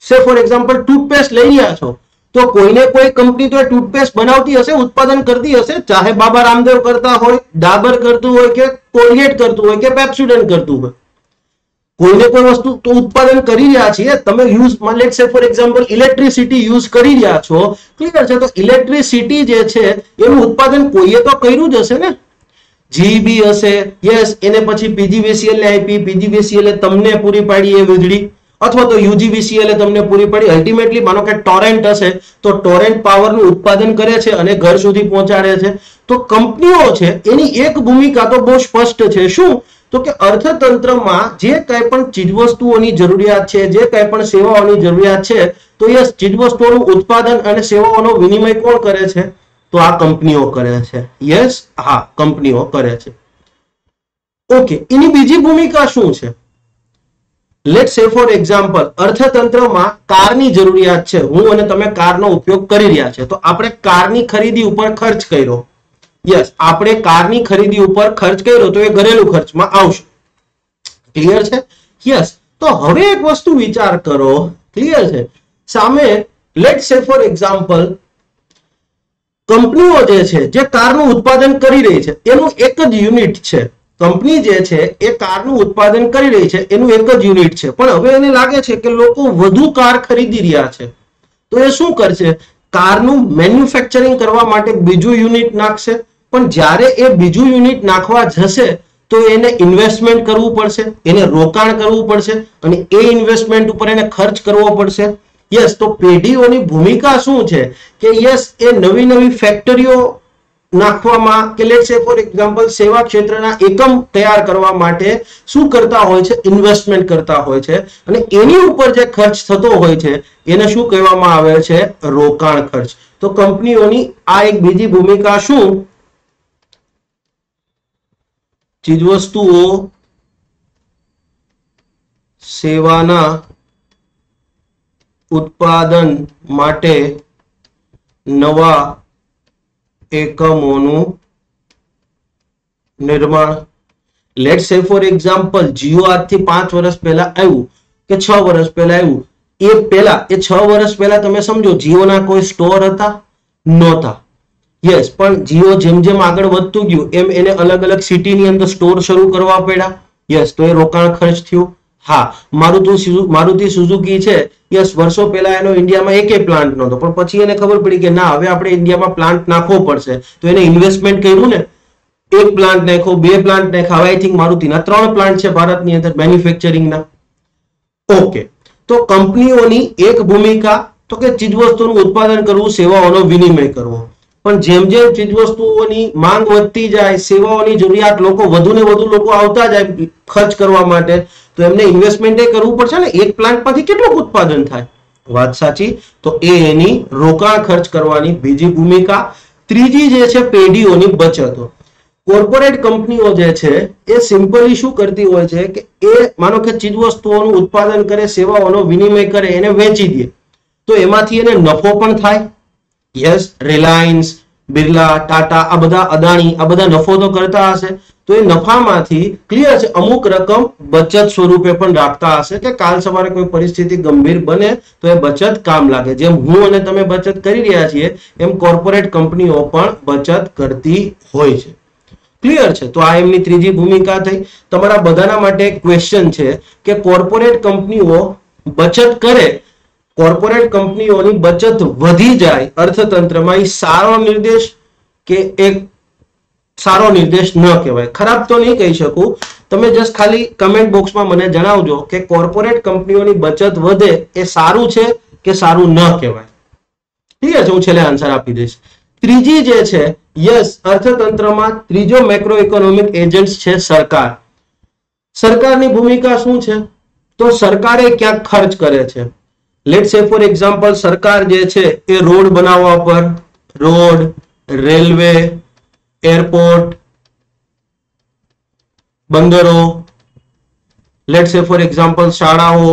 ટૂથપેસ્ટ લઈ રહ્યા છો, તો કોઈને કોઈ કંપની તો ટૂથપેસ્ટ બનાવતી હશે, ઉત્પાદન કરતી હશે, ચાહે બાબા રામદેવ કરતા હોય, ડાબર કરતું હોય, કે કોલગેટ કરતું હોય, કે પેપ્સોડન્ટ કરતું હોય, કોઈને કોઈ વસ્તુ તો ઉત્પાદન કરી રહ્યા છીએ. તમે યુઝ લેટ સે ફોર એક્ઝામ્પલ ઇલેક્ટ્રિસિટી યુઝ કરી રહ્યા છો, ક્લિયર છે, તો ઇલેક્ટ્રિસિટી જે છે એનું ઉત્પાદન કોઈએ તો કર્યું જ હશે ને. જીબી હશે, યસ, એને પછી પીજીવીસીએલ ને આપી, પીજીવીસીએલ તમને પૂરી પાડી એ વીજળી, અથવા તો યુજીવીસીએલ તમને પૂરી પાડી. અલ્ટિમેટલી માનો કે ટોરેન્ટ હશે તો ટોરેન્ટ પાવરનું ઉત્પાદન કરે છે અને ઘર સુધી પહોંચાડે છે. તો કંપનીઓ છે એની એક ભૂમિકા તો બહુ સ્પષ્ટ છે. શું? તો કે અર્થતંત્રમાં જે કંઈ પણ ચીજવસ્તુઓની જરૂરિયાત છે, જે કંઈ પણ સેવાઓની જરૂરિયાત છે, તો યસ, ચીજવસ્તુઓનું ઉત્પાદન અને સેવાઓનો વિનિમય કોણ કરે છે? તો આ કંપનીઓ કરે છે. યસ, હા, કંપનીઓ કરે છે. ઓકે, એની બીજી ભૂમિકા શું છે? લેટ સે ફોર એક્ઝામ્પલ અર્થતંત્રમાં કારની જરૂરિયાત છે, હું અને તમે કારનો ઉપયોગ કરી રહ્યા છે, તો આપણે કારની ખરીદી ઉપર ખર્ચ કર્યો. યસ, આપણે કારની ખરીદી ઉપર ખર્ચ કર્યો તો એ ઘરેલું ખર્ચમાં આવશે. ક્લિયર છે? યસ. તો હવે એક વસ્તુ વિચાર કરો, ક્લિયર છે, સામે લેટ સે ફોર એક્ઝામ્પલ કંપનીઓ જે છે જે કારનું ઉત્પાદન કરી રહી છે એનું એક જ યુનિટ છે. કંપની જે છે એ કારનું ઉત્પાદન કરી રહી છે એનું એક જ યુનિટ છે, પણ હવે એને લાગે છે કે લોકો વધુ કાર ખરીદી રહ્યા છે, તો એ શું કરશે? કારનું મેન્યુફેક્ચરિંગ કરવા માટે બીજું યુનિટ નાખશે. પણ જ્યારે એ બીજું યુનિટ નાખવા જશે તો એને ઇન્વેસ્ટમેન્ટ કરવું પડશે, એને રોકાણ કરવું પડશે, અને એ ઇન્વેસ્ટમેન્ટ ઉપર એને ખર્ચ કરવો પડશે. યસ, તો પેઢીઓની ભૂમિકા શું છે કે યસ, એ નવી નવી ફેક્ટરીઓ નાખવામાં કે લેટ સે ફોર એક્ઝામ્પલ સેવા ક્ષેત્રના એકમ તૈયાર કરવા માટે શું કરતા હોય છે? ઇન્વેસ્ટમેન્ટ કરતા હોય છે, અને એની ઉપર જે ખર્ચ થતો હોય છે એને શું કહેવામાં આવે છે? રોકાણ ખર્ચ. તો કંપનીઓની આ એક બીજી ભૂમિકા શું? ચીજવસ્તુઓ સેવાના ઉત્પાદન માટે નવા એકમોનું નિર્માણ. લેટ સે ફોર એક્ઝામ્પલ જીઓ આજથી 5 વર્ષ પહેલા આવ્યું કે 6 વર્ષ પહેલા આવ્યું, એ 6 વર્ષ પહેલા તમે સમજો જીઓના કોઈ સ્ટોર હતા? નહોતા. યસ, પણ જીઓ જેમ જેમ આગળ વધતું ગયું એમ એને અલગ અલગ સિટીની અંદર સ્ટોર શરૂ કરવા પડ્યા. યસ, તો એ રોકાણ ખર્ચ થયું. હા, મારુતિ સુઝુકી છે, યસ, વર્ષો પહેલા એનો ઇન્ડિયામાં એકેય પ્લાન્ટ નહોતો, પણ પછી એને ખબર પડી કે ના, હવે આપણે ઇન્ડિયામાં પ્લાન્ટ નાખવો પડશે, તો એને ઇન્વેસ્ટમેન્ટ કર્યું ને. એક પ્લાન્ટ નાખ્યો, 2 પ્લાન્ટ નાખ્યા, આઈ થિંક મારુતિના 3 પ્લાન્ટ છે ભારતની અંદર મેન્યુફેક્ચરિંગના. ઓકે, તો કંપનીઓની એક ભૂમિકા તો કે ચીજવસ્તુનું ઉત્પાદન કરવું, સેવાઓનો વિનિમય કરવો. પણ જેમ જેમ ચીજવસ્તુઓની માંગ વધતી જાય, સેવાઓની જરૂરિયાત, લોકો વધુ ને વધુ લોકો આવતા જાય ખર્ચ કરવા માટે, તો એમને ઇન્વેસ્ટમેન્ટ કરવું પડશે ને. એક પ્લાન્ટમાંથી કેટલું ઉત્પાદન થાય? વાત સાચી. તો એ એની રોકાણ ખર્ચ કરવાની બીજી ભૂમિકા. ત્રીજી જે છે પેઢીઓની બચતો. કોર્પોરેટ કંપનીઓ જે છે એ સિમ્પલી શું કરતી હોય છે કે એ માનો કે ચીજવસ્તુઓનું ઉત્પાદન કરે, સેવાઓનો વિનિમય કરે, એને વેચી દે, તો એમાંથી એને નફો પણ થાય. યસ, રિલાયન્સ, બિરલા, ટાટા, આ બધા અદાણી, આ બધા નફો તો કરતા હશે, તો એ નફામાંથી ક્લિયર છે અમુક રકમ બચત સ્વરૂપે પણ રાખતા હશે કે કાલ સવારે કોઈ પરિસ્થિતિ ગંભીર બને તો એ બચત કામ લાગે. જેમ હું અને તમે બચત કરી રહ્યા છીએ એમ કોર્પોરેટ કંપનીઓ પણ બચત કરતી હોય છે. ક્લિયર છે? તો આ એમની ત્રીજી ભૂમિકા થઈ. તમારા બધાના માટે એક ક્વેશ્ચન છે કે કોર્પોરેટ કંપનીઓ બચત કરે, કોર્પોરેટ કંપનીઓની બચત વધી જાય અર્થતંત્રમાં, એ સારો નિર્દેશ કે એક સારો નિર્દેશ ન કહેવાય? ખરાબ તો નહીં કહી શકું, તમે જસ્ટ ખાલી કમેન્ટ બોક્સમાં મને જણાવજો કે કોર્પોરેટ કંપનીઓની બચત વધે એ સારું છે કે સારું ન કહેવાય. ઠીક છે, હું છેલ્લે આન્સર આપી દઈશ. ત્રીજી જે છે, યસ, અર્થતંત્રમાં ત્રીજો મેક્રો ઇકોનોમિક એજન્ટ છે સરકાર. સરકારની ભૂમિકા શું છે? તો સરકારે ક્યાંક ખર્ચ કરે છે. લેટ્સ સે ફોર એક્ઝામ્પલ, સરકાર જે છે એ રોડ બનાવવા પર, રોડ, રેલવે, એરપોર્ટ, બંદરો, લેટ્સ સે ફોર એક્ઝામ્પલ શાળાઓ,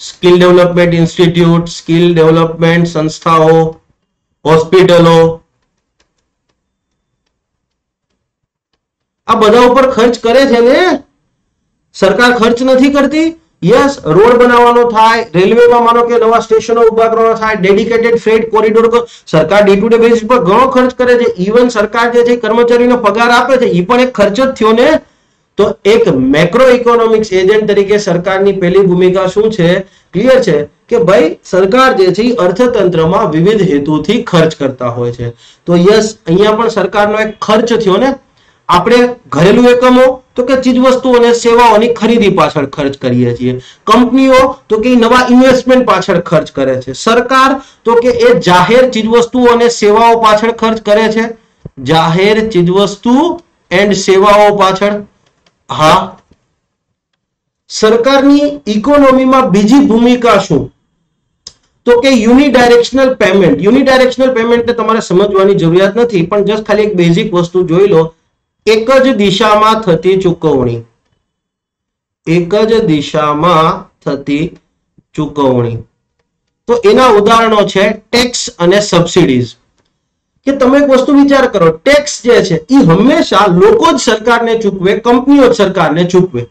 skill development institute, skill development સંસ્થાઓ, હોસ્પિટલો, આ બધા ઉપર ખર્ચ કરે છે ને? સરકાર ખર્ચ નથી કરતી? યસ, રોડ બનાવવાનો થાય, રેલવેમાં માનો કે નવા સ્ટેશનો ઉભા કરવાના થાય, ડેડિકેટેડ ફ્રેટ કોરિડોર, સરકાર ડે ટુ ડે બેસિસ પર ઘણો ખર્ચ કરે છે. ઇવન સરકાર જે છે કર્મચારીનો પગાર આપે છે, એ પણ એક ખર્ચ જ થયો ને. તો એક મેક્રો ઇકોનોમિક્સ એજન્ટ તરીકે સરકારની પહેલી ભૂમિકા શું છે? ક્લિયર છે કે ભાઈ સરકાર જે છે અર્થતંત્રમાં વિવિધ હેતુથી ખર્ચ કરતા હોય છે. તો યસ, અહીંયા પણ સરકારનો એક ખર્ચ થયો ને. આપણે ઘરેલું એકમો તો કે ચીજ વસ્તુઓ અને સેવાઓની ખરીદી પાછળ ખર્ચ કરીએ છીએ. કંપનીઓ તો કે નવા ઇન્વેસ્ટમેન્ટ પાછળ ખર્ચ કરે છે. સરકાર તો કે એ જાહેર ચીજ વસ્તુઓ અને સેવાઓ પાછળ ખર્ચ કરે છે. જાહેર ચીજ વસ્તુ એન્ડ સેવાઓ પાછળ. હા, સરકારની ઇકોનોમીમાં બીજી ભૂમિકા શું? તો કે યુનિડાયરેક્શનલ પેમેન્ટ. યુનિડાયરેક્શનલ પેમેન્ટને તમારે સમજવાની જરૂરિયાત નથી, પણ જસ્ટ ખાલી એક બેઝિક વસ્તુ જોઈ લો. એક જ દિશામાં થતી ચૂકવણી. એક જ દિશામાં થતી ચૂકવણી. તો એના ઉદાહરણો છે ટેક્સ અને સબસિડીઝ. કે તમે એક વસ્તુ વિચાર કરો, ટેક્સ જે છે એ હંમેશા લોકો જ સરકારને ચૂકવે, કંપનીઓ જ સરકારને ચૂકવે.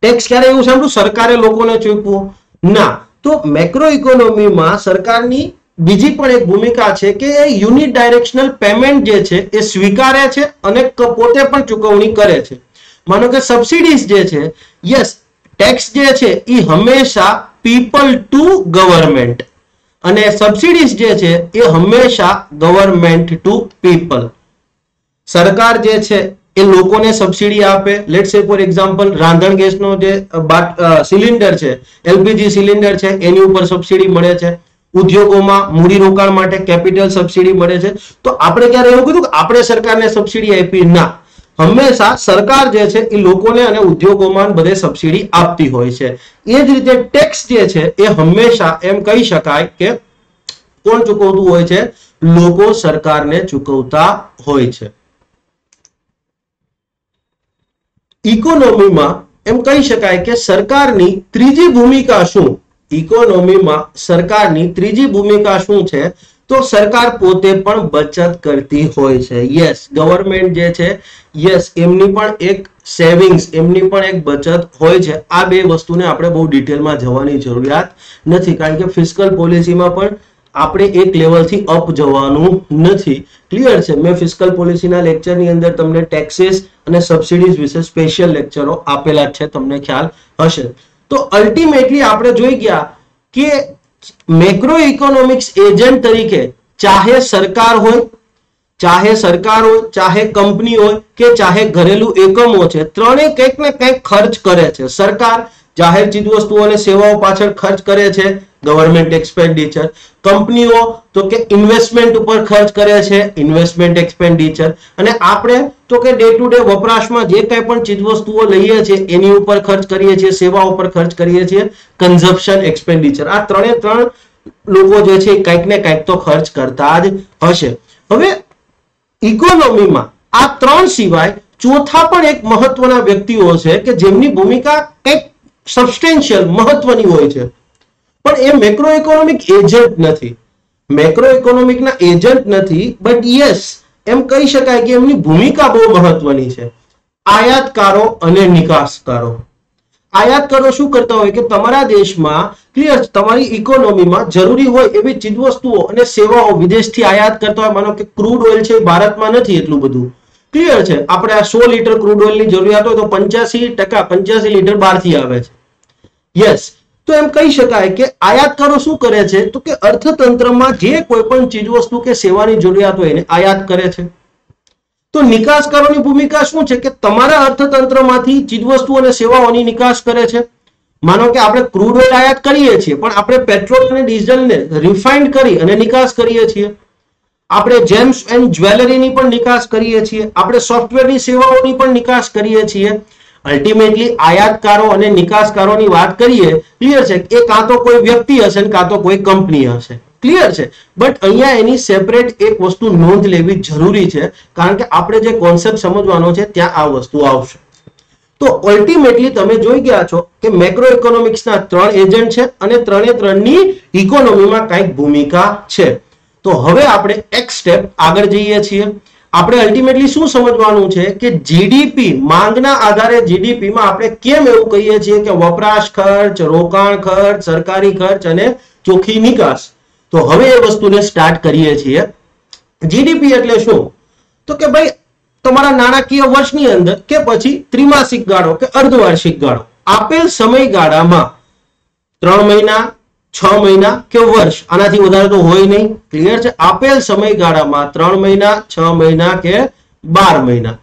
ટેક્સ ક્યારે એવું સાંભળ્યું સરકારે લોકોને ચૂકવો? ના. તો મેક્રો ઇકોનોમીમાં સરકારની બીજી પણ એક ભૂમિકા છે કે યુનિટ ડાયરેક્શનલ પેમેન્ટ જે છે એ સ્વીકારે છે અને પોતે પણ ચૂકવણી કરે છે. માનો કે સબસિડીઝ જે છે, યસ, ટેક્સ જે છે એ હંમેશા પીપલ ટુ ગવર્મેન્ટ અને સબસિડીઝ જે છે એ હંમેશા ગવર્મેન્ટ ટુ પીપલ. સરકાર જે છે એ લોકોને સબસિડી આપે. લેટ્સ સે ફોર એક્ઝામ્પલ, રાંધણ ગેસનો જે સિલિન્ડર છે, એલપીજી સિલિન્ડર છે, એની ઉપર સબસિડી મળે છે. ઉદ્યોગોમાં મૂડીરોકાણ માટે કેપિટલ સબસિડી મળે છે. તો આપણે ક્યારે એવું કીધું કે આપણે સરકારને સબસિડી આપી? ના. હંમેશા સરકાર જે છે એ લોકોને અને ઉદ્યોગોમાં બધે સબસિડી આપતી હોય છે. એ જ રીતે ટેક્સ જે છે એ હંમેશા એમ કહી શકાય કે કોણ ચૂકવતું હોય છે? લોકો સરકારને ચૂકવતા હોય છે. ઇકોનોમીમાં એમ કહી શકાય કે સરકારની ત્રીજી ભૂમિકા શું? ઇકોનોમીમાં સરકારની ત્રીજી ભૂમિકા શું છે? તો સરકાર પોતે પણ બચત કરતી હોય છે. યસ, ગવર્મેન્ટ જે છે, યસ, એમની પણ એક સેવિંગ્સ, એમની પણ એક બચત હોય છે. આ બે વસ્તુને આપણે બહુ ડિટેલમાં જવાની જરૂરિયાત નથી, કારણ કે ફિસ્કલ પોલિસીમાં પણ આપણે એક લેવલથી અપ જવાનું નથી. ક્લિયર છે? મેં ફિસ્કલ પોલિસીના લેક્ચરની અંદર તમને ટેક્સીસ અને સબસિડીઝ વિશે સ્પેશિયલ લેક્ચરો આપેલા છે, તમને ખ્યાલ હશે. તો અલ્ટિમેટલી આપણે જોઈ ગયા કે મેક્રો ઇકોનોમિક્સ એજન્ટ તરીકે ચાહે સરકાર હોય, ચાહે કંપની હોય કે ચાહે ઘરેલું એકમો છે, ત્રણેય કંઈક ને કંઈક ખર્ચ કરે છે. સરકાર જાહેર ચીજવસ્તુઓ અને સેવાઓ પાછળ ખર્ચ કરે છે, ગવર્મેન્ટ એક્સપેન્ડિચર. કંપનીઓ તો કે ઇન્વેસ્ટમેન્ટ ઉપર ખર્ચ કરે છે, ઇન્વેસ્ટમેન્ટ એક્સપેન્ડિચર. અને આપણે તો કે ડે ટુ ડે વપરાશમાં જે કંઈ પણ ચીજવસ્તુઓ લઈએ છીએ એની ઉપર ખર્ચ કરીએ છીએ, સેવાઓ પર ખર્ચ કરીએ છીએ, કન્ઝમ્પશન એક્સપેન્ડિચર. આ ત્રણે ત્રણ લોકો જે છે કંઈક ને કંઈક તો ખર્ચ કરતા જ હશે. હવે ઇકોનોમીમાં આ ત્રણ સિવાય ચોથા પણ એક મહત્વના વ્યક્તિઓ છે કે જેમની ભૂમિકા કંઈક સબસ્ટેન્શિયલ મહત્વની હોય છે, પણ એ મેક્રો ઇકોનોમિક એજન્ટ નથી. મેક્રો ઇકોનોમિકના એજન્ટ નથી, બટ યસ, એમ કહી શકાય કે એમની ભૂમિકા બહુ મહત્વની છે. આયાતકારો અને નિકાસકારો. આયાતકારો શું કરતા હોય કે તમારા દેશમાં, ક્લિયર, તમારી ઇકોનોમીમાં જરૂરી હોય એવી ચીજવસ્તુઓ અને સેવાઓ વિદેશથી આયાત કરતા હોય. માનો કે ક્રૂડ ઓઇલ છે ભારતમાં નથી એટલું બધું, ક્લિયર છે. આપણે આ 100 લીટર ક્રૂડ ઓઇલની જરૂરિયાત હોય તો 85% 85 લીટર બહારથી આવે છે. યસ, તો એમ કહી શકાય કે આયાતકારો શું કરે છે તો કે અર્થતંત્રમાં જે કોઈ પણ ચીજવસ્તુ કે સેવાની જરૂરિયાત હોય એને આયાત કરે છે. તો નિકાસકારોની ભૂમિકા શું છે કે તમારા અર્થતંત્રમાંથી ચીજવસ્તુ અને સેવાઓની નિકાસ કરે છે. માનો કે આપણે ક્રૂડ ઓઇલ આયાત કરીએ છીએ પણ આપણે પેટ્રોલ અને ડીઝલને રિફાઇન્ડ કરી અને નિકાસ કરીએ છીએ. આપણે જેમ્સ એન્ડ જ્વેલરીની પણ નિકાસ કરીએ છીએ. આપણે સોફ્ટવેરની સેવાઓની પણ નિકાસ કરીએ છીએ. અલ્ટિમેટલી આયાતકારો અને નિકાસકારોની વાત કરીએ, ક્લિયર છે, એ કાં તો કોઈ વ્યક્તિ હશે ને કાં તો કોઈ કંપની હશે. ક્લિયર છે. બટ અહીંયા એની સેપરેટ એક વસ્તુ નોંધ લેવી જરૂરી છે, કારણ કે આપણે જે કોન્સેપ્ટ સમજવાનો છે ત્યાં આ વસ્તુ આવશે. તો અલ્ટિમેટલી તમે જોઈ ગયા છો કે મેક્રો ઇકોનોમિક્સના 3 એજન્ટ છે અને ત્રણે ત્રણની ઇકોનોમીમાં કંઈક ભૂમિકા છે. તો હવે આપણે એક સ્ટેપ આગળ જઈએ છીએ. આપણે અલ્ટિમેટલી શું સમજવાનું છે કે જીડીપી, માંગના આધારે જીડીપીમાં આપણે કેમ એવું કહીએ છીએ કે વપરાશ ખર્ચ, રોકાણ ખર્ચ, સરકારી ખર્ચ અને ચોખ્ખી નિકાસ. તો હવે એ વસ્તુને સ્ટાર્ટ કરીએ છીએ. જીડીપી એટલે શું તો કે ભાઈ તમારા નાણાકીય વર્ષની અંદર કે પછી ત્રિમાસિક ગાળો કે અર્ધવાર્ષિક ગાળો, આપેલ સમયગાળામાં 3 મહિના, 6 મહિના કે વર્ષ, આનાથી વધારે તો હોય નહીં. ક્લિયર છે. આપેલ સમયગાળામાં 3 મહિના, 6 મહિના કે 12 મહિના,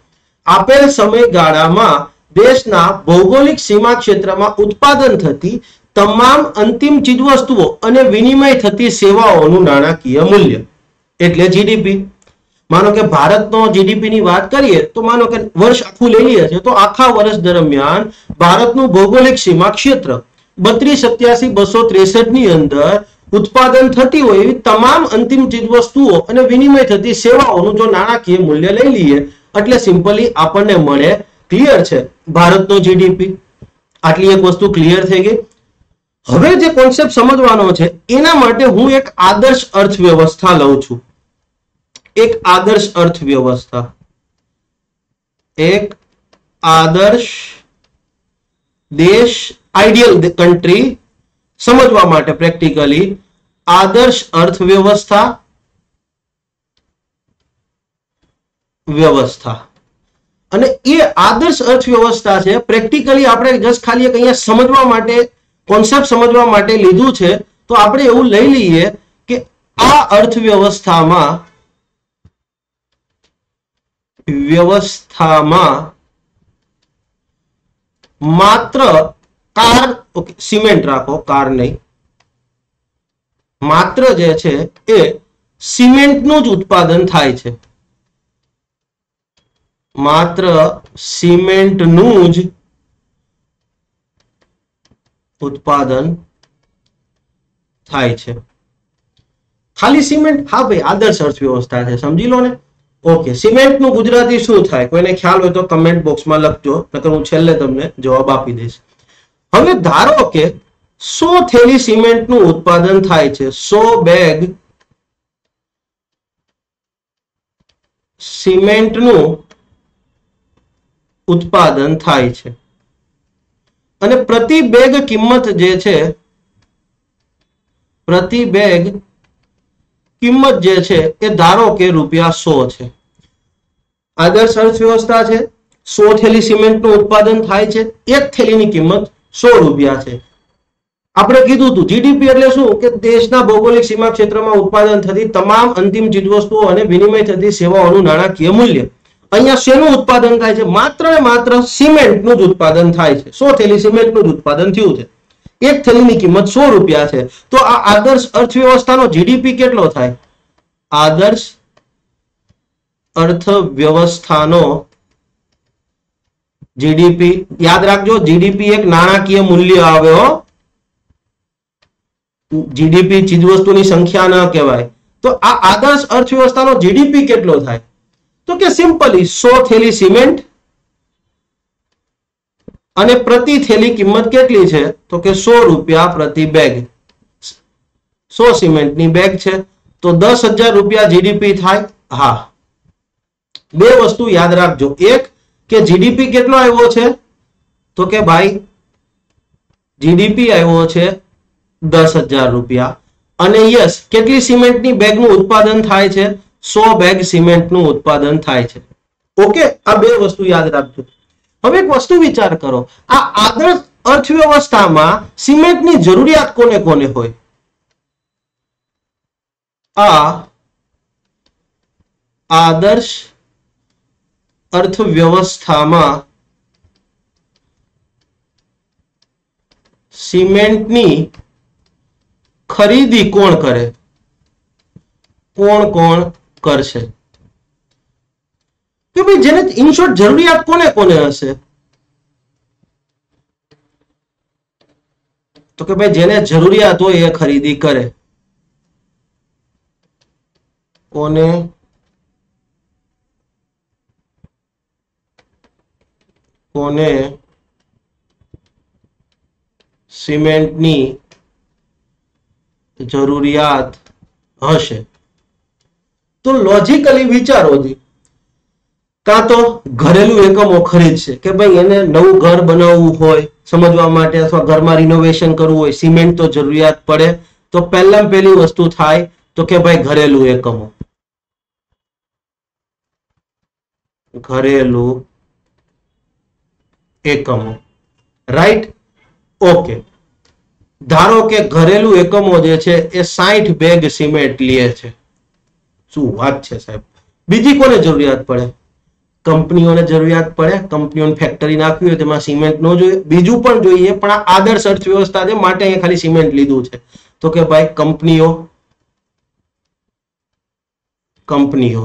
આપેલ સમયગાળામાં દેશના ભૌગોલિક સીમા ક્ષેત્રમાં ઉત્પાદન થતી તમામ અંતિમ ચીજવસ્તુઓ અને વિનિમય થતી સેવાઓનું નાણાકીય મૂલ્ય એટલે જીડીપી. માનો કે ભારતનો જીડીપી ની વાત કરીએ તો માનો કે વર્ષ આખું લઈ લઈએ છીએ, તો આખા વર્ષ દરમિયાન ભારતનું ભૌગોલિક સીમા ક્ષેત્ર 3287,263 ની અંદર ઉત્પાદન થતી હોય એવી તમામ અંતિમ ચીજવસ્તુઓ અને વિનિમય થતી સેવાઓનું જો નાણાકીય મૂલ્ય લઈ લઈએ એટલે સિમ્પલી આપણને મળે. ક્લિયર છે. ભારતનો જીડીપી. આટલી એક વસ્તુ ક્લિયર થઈ ગઈ. હવે જે કોન્સેપ્ટ સમજવાનો છે એના માટે હું એક આદર્શ અર્થવ્યવસ્થા લઉં છું. એક આદર્શ અર્થવ્યવસ્થા, એક આદર્શ દેશ, આઈડિયલ કન્ટ્રી સમજવા માટે પ્રેક્ટિકલી આદર્શ અર્થવ્યવસ્થા અને એ આદર્શ અર્થવ્યવસ્થા છે પ્રેક્ટિકલી આપણે જસ્ટ ખાલી અહીંયા સમજવા માટે, કોન્સેપ્ટ સમજવા માટે લીધું છે. તો આપણે એવું લઈ લઈએ કે આ અર્થવ્યવસ્થામાં માત્ર કાર, ઓકે સિમેન્ટ રાખો, કાર નહીં, માત્ર જે છે એ સિમેન્ટનું જ ઉત્પાદન થાય છે. માત્ર સિમેન્ટનું જ ઉત્પાદન થાય છે. ખાલી સિમેન્ટ? હા ભાઈ, આદર્શ અર્થવ્યવસ્થા છે, સમજી લો ને. ઓકે, સિમેન્ટનું ગુજરાતી શું થાય? કોઈને ખ્યાલ હોય તો કમેન્ટ બોક્સમાં લખજો, નકર હું છેલ્લે તમને જવાબ આપી દઈશ. હવે ધારો કે 100 થેલી સિમેન્ટનું ઉત્પાદન થાય છે, 100 બેગ સિમેન્ટનું ઉત્પાદન થાય છે અને પ્રતિ બેગ કિંમત જે છે, પ્રતિ બેગ કિંમત જે છે એ ધારો કે ₹100 છે. આદર્શ અર્થવ્યવસ્થા છે. 100 થેલી સિમેન્ટનું ઉત્પાદન થાય છે, એક થેલીની કિંમત ₹100 છે. આપણે કીધું હતું જીડીપી એટલે શું કે દેશના ભૌગોલિક સીમા ક્ષેત્રમાં ઉત્પાદન થતી તમામ અંતિમ ચીજવસ્તુઓ અને વિનિમય થતી સેવાઓનું નાણાકીય મૂલ્ય. અહીંયા શેનું ઉત્પાદન થાય છે? માત્ર ને માત્ર સિમેન્ટનું જ ઉત્પાદન થાય છે. 100 થેલી સિમેન્ટનું જ ઉત્પાદન થયું છે, એક થેલીની કિંમત ₹100 છે. તો આ આદર્શ અર્થવ્યવસ્થાનો જીડીપી કેટલો થાય? આદર્શ અર્થવ્યવસ્થાનો જીડીપી, યાદ રાખજો, જીડીપી એક નાણાકીય મૂલ્ય આવે હો. જીડીપી ચીજવસ્તુની સંખ્યા ન કહેવાય. તો આ આદર્શ અર્થવ્યવસ્થાનો જીડીપી કેટલો થાય? તો કે સિમ્પલી 100 થેલી સિમેન્ટ અને પ્રતિ થેલી કિંમત કેટલી છે? તો કે ₹100 પ્રતિ બેગ. 100 સિમેન્ટની બેગ છે તો ₹10,000 જીડીપી થાય. હા, બે વસ્તુ યાદ રાખજો. એક કે જીડીપી કેટલો આવ્યો છે? તો કે ભાઈ જીડીપી આવ્યો છે ₹10,000 અને યસ, કેટલી સિમેન્ટની બેગનું ઉત્પાદન થાય છે? 100 બેગ સિમેન્ટનું ઉત્પાદન થાય છે. ઓકે, આ બે વસ્તુ યાદ રાખજો. હવે એક વસ્તુ વિચાર કરો, આ આદર્શ અર્થવ્યવસ્થામાં સિમેન્ટની જરૂરિયાત કોને કોને હોય? આ આદર્શ અર્થવ્યવસ્થામાં સિમેન્ટની ખરીદી કોણ કરે? કોણ કોણ કરશે? કે ભાઈ જેને ઇન શોર્ટ જરૂરિયાત કોને કોને હશે? તો કે ભાઈ જેને જરૂરિયાત હોય એ ખરીદી કરે. કોને કોને સિમેન્ટની જરૂરિયાત હશે? તો લોજિકલી વિચારો જી, કાં તો ઘરેલું એકમો ખરીદશે કે ભાઈ એને નવું ઘર બનાવવું હોય સમજવા માટે, અથવા ઘરમાં રિનોવેશન કરવું હોય, સિમેન્ટ તો જરૂરિયાત પડે. તો પહેલામાં પહેલી વસ્તુ થાય તો કે ભાઈ ઘરેલું એકમો, ઘરેલું એકમો, રાઈટ? ઓકે, ધારો કે ઘરેલું એકમો જે છે એ 60 બેગ સિમેન્ટ લે છે. શું વાત છે સાહેબ! બીજી કોને જરૂરિયાત પડે? કંપનીઓને જરૂરિયાત પડે. કંપનીઓને ફેક્ટરી નાખવી હોય તેમાં સિમેન્ટ ન જોઈએ, બીજું પણ જોઈએ, પણ આ આદર્શ અર્થવ્યવસ્થા છે માટે અહીંયા ખાલી સિમેન્ટ લીધું છે. તો કે ભાઈ કંપનીઓ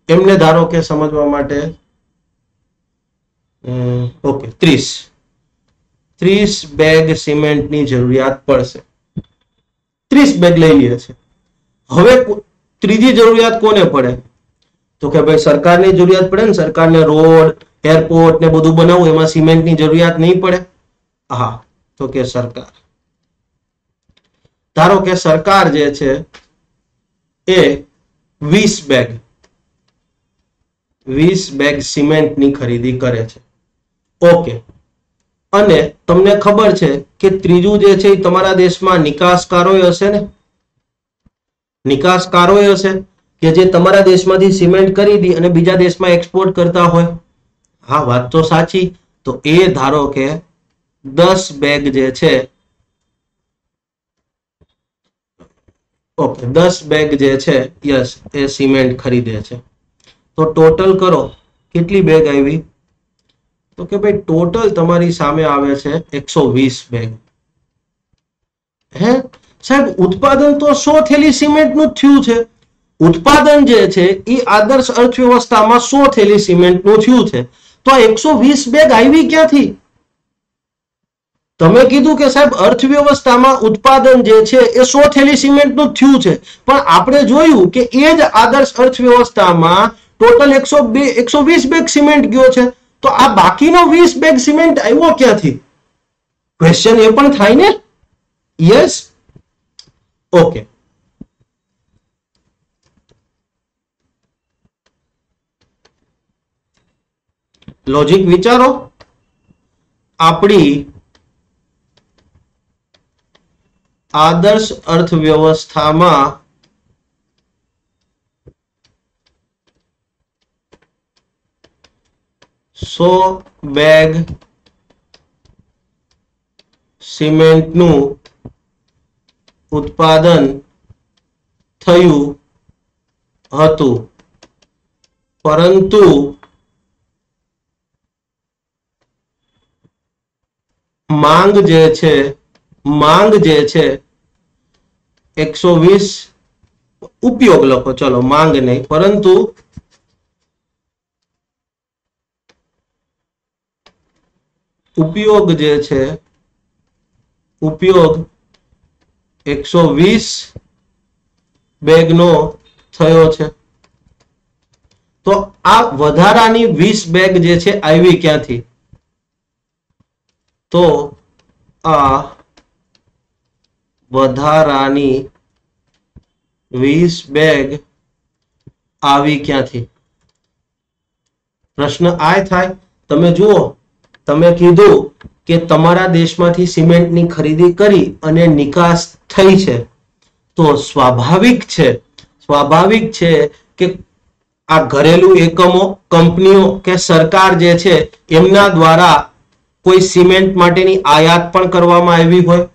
એમને ધારો કે સમજવા માટે ઓકે 30 બેગ સિમેન્ટની જરૂરિયાત પડશે. 30 બેગ લઈ લે છે. હવે ત્રીજી જરૂરિયાત કોને પડે? તો કે ભાઈ સરકારની જરૂરિયાત પડે ને, સરકારને રોડ, એરપોર્ટ ને બધું બનાવવું, એમાં સિમેન્ટની જરૂરિયાત નહીં પડે? હા, તો કે સરકાર. ધારો કે સરકાર જે છે એ 20 બેગ સિમેન્ટની ખરીદી કરે છે. ઓકે, અને તમને ખબર છે કે ત્રીજું જે છે એ તમારા દેશમાં નિકાસકારો હશે ને? નિકાસકારો હશે કે જે તમારા દેશમાંથી સિમેન્ટ ખરીદી અને બીજા દેશમાં એક્સપોર્ટ કરતા હોય. હા, વાત તો સાચી. તો એ ધારો કે 10 બેગ જે છે, ઓકે 10 બેગ જે છે યસ એ સિમેન્ટ ખરીદે છે. તો ટોટલ કરો, કેટલી બેગ આવી? તો કે ભાઈ ટોટલ તમારી સામે આવે છે 120 બેગ. હે સાહેબ, ઉત્પાદન તો 100 થેલી સિમેન્ટનું થયું છે. ઉત્પાદન જે છે એ આદર્શ અર્થવ્યવસ્થામાં 100 થેલી સિમેન્ટનું થયું છે. તો 120 બેગ આવી ક્યાંથી? તમે કીધું કે સાહેબ અર્થવ્યવસ્થામાં ઉત્પાદન જે છે એ 100 થેલી સિમેન્ટનું થયું છે, પણ આપણે જોયું કે એ જ આદર્શ અર્થવ્યવસ્થામાં ટોટલ 120 બેગ સિમેન્ટ ગયો છે. તો આ બાકીનો 20 બેગ સિમેન્ટ આવ્યો ક્યાંથી? ક્વેશ્ચન એ પણ થાય ને? Yes, okay. લોજિક વિચારો. આપણી આદર્શ અર્થવ્યવસ્થામાં 100 બેગ સિમેન્ટનું ઉત્પાદન થયું હતું, પરંતુ માંગ જે છે 120, ઉપયોગ લખો, ચલો માંગ નહીં, પરંતુ ઉપયોગ જે છે, ઉપયોગ 120 બેગનો થયો છે. તો આ વધારાની 20 બેગ જે છે આવી ક્યાંથી? તો આ વધારાની 20 બેગ આવી ક્યાંથી? પ્રશ્ન આ થાય. તમે જુઓ, તમે કીધું કે તમારા દેશમાંથી સિમેન્ટની ખરીદી કરી અને નિકાસ થઈ છે, તો સ્વાભાવિક છે કે આ ઘરેલું એકમો, કંપનીઓ કે સરકાર જે છે એમના દ્વારા કોઈ સિમેન્ટ માટેની આયાત પણ કરવામાં આવી હોય.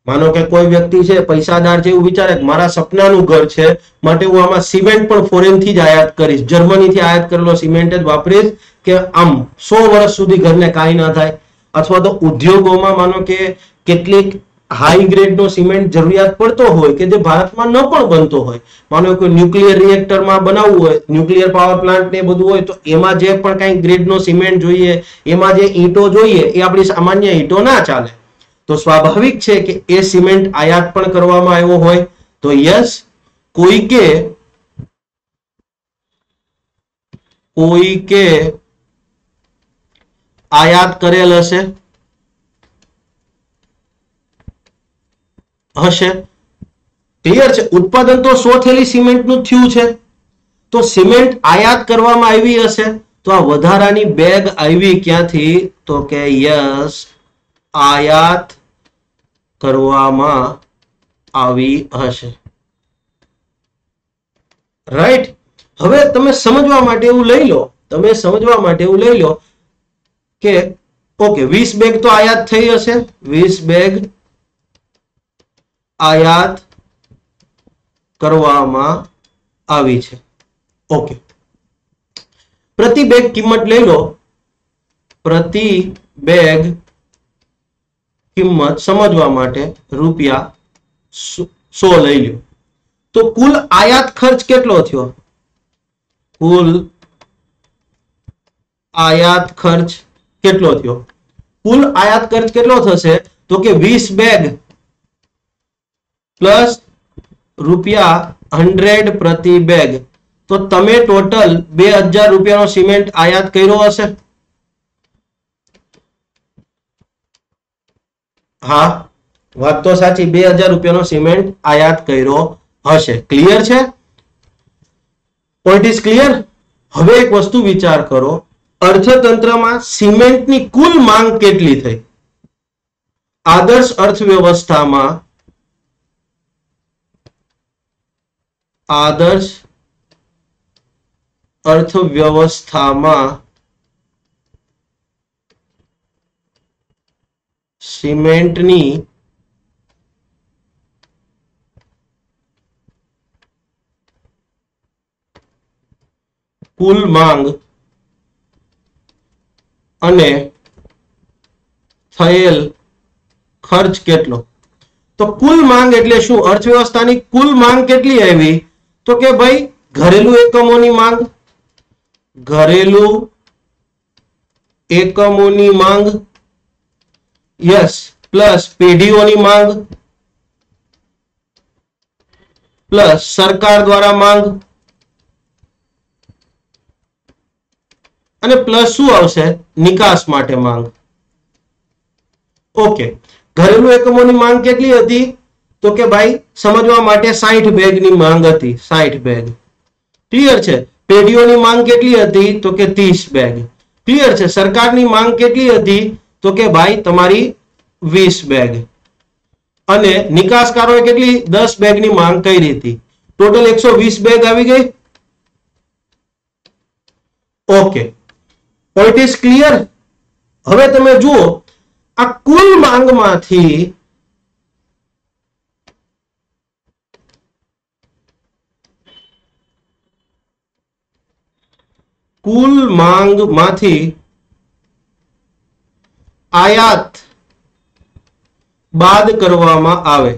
માનો કે કોઈ વ્યક્તિ છે પૈસાદાર છે, એવું વિચારે કે મારા સપનાનું ઘર છે માટે હું આમાં સિમેન્ટ પણ ફોરેન થી જ આયાત કરીશ, જર્મનીથી આયાત કરેલો સિમેન્ટ જ વાપરીશ કે આમ 100 વર્ષ સુધી ઘરને કાંઈ ના થાય. અથવા તો ઉદ્યોગોમાં માનો કે કેટલીક હાઈ ગ્રેડ નો સિમેન્ટ જરૂરિયાત પડતો હોય કે જે ભારતમાં ન પણ બનતો હોય. માનો કે ન્યુક્લિયર રિએક્ટરમાં બનાવવું હોય, ન્યુક્લિયર પાવર પ્લાન્ટ ને બધું હોય, તો એમાં જે પણ કઈ ગ્રેડ નો સિમેન્ટ જોઈએ, એમાં જે ઈંટો જોઈએ એ આપણી સામાન્ય ઈંટો ના ચાલે. તો સ્વાભાવિક છે કે એ સિમેન્ટ આયાત પણ કરવામાં આવ્યો હોય. તો યસ, કોઈકે આયાત કરેલ હશે. ક્લિયર છે? ઉત્પાદન તો 100 થેલી સિમેન્ટ નું થયું છે, તો સિમેન્ટ આયાત કરવામાં આવી હશે. તો આ વધારાની બેગ આવી ક્યાંથી? તો કે યસ, આયાત કરવામાં આવી હશે. રાઈટ? હવે તમે સમજવા માટે એવું લઈ લો, કે ઓકે 20 બેગ તો આયાત થઈ હશે, 20 બેગ આયાત કરવામાં આવી છે. ઓકે, પ્રતિ બેગ કિંમત લઈ લો, પ્રતિ બેગ કિંમત સમજવા માટે ₹100 લઈ લો. તો કુલ આયાત ખર્ચ કેટલો થયો? કુલ આયાત ખર્ચ કેટલો થયો? કુલ આયાત ખર્ચ કેટલો થશે? તો કે 20 બેગ પ્લસ ₹100 પ્રતિ બેગ. તો તમે ટોટલ 2000 રૂપિયાનો સિમેન્ટ આયાત કર્યો હશે. હા, વાત તો સાચી, 2000 રૂપિયાનો સિમેન્ટ આયાત કર્યો હશે. ક્લિયર છે? Point is clear? હવે એક વસ્તુ વિચાર કરો, અર્થતંત્રમાં સિમેન્ટની કુલ માંગ કેટલી થઈ? આદર્શ અર્થવ્યવસ્થામાં સિમેન્ટની કુલ માંગ અને થયેલ ખર્ચ કેટલો? તો કુલ માંગ એટલે શું? અર્થવ્યવસ્થાની કુલ માંગ કેટલી આવી? તો કે ભાઈ ઘરેલુ એકમોની માંગ, યસ, પ્લસ પેઢીઓની માંગ, પ્લસ સરકાર દ્વારા માંગ, અને પ્લસ શું આવશે? નિકાસ માટે માંગ. ઓકે, ઘરેલુ એકમોની માંગ કેટલી હતી? તો કે ભાઈ સમજવા માટે 60 બેગની માંગ હતી, 60 બેગ. ક્લિયર છે? પેઢીઓની માંગ કેટલી હતી? તો કે 30 બેગ. ક્લિયર છે? સરકારની માંગ કેટલી હતી? તો કે ભાઈ તમારી 20 બેગ. અને નિકાસકારોએ કેટલી? 10 બેગની માંગ કરી હતી. ટોટલ 120 બેગ આવી ગઈ. Okay, point is clear? હવે તમે જુઓ, આ કુલ માંગમાંથી આયાત બાદ કરવામાં આવે.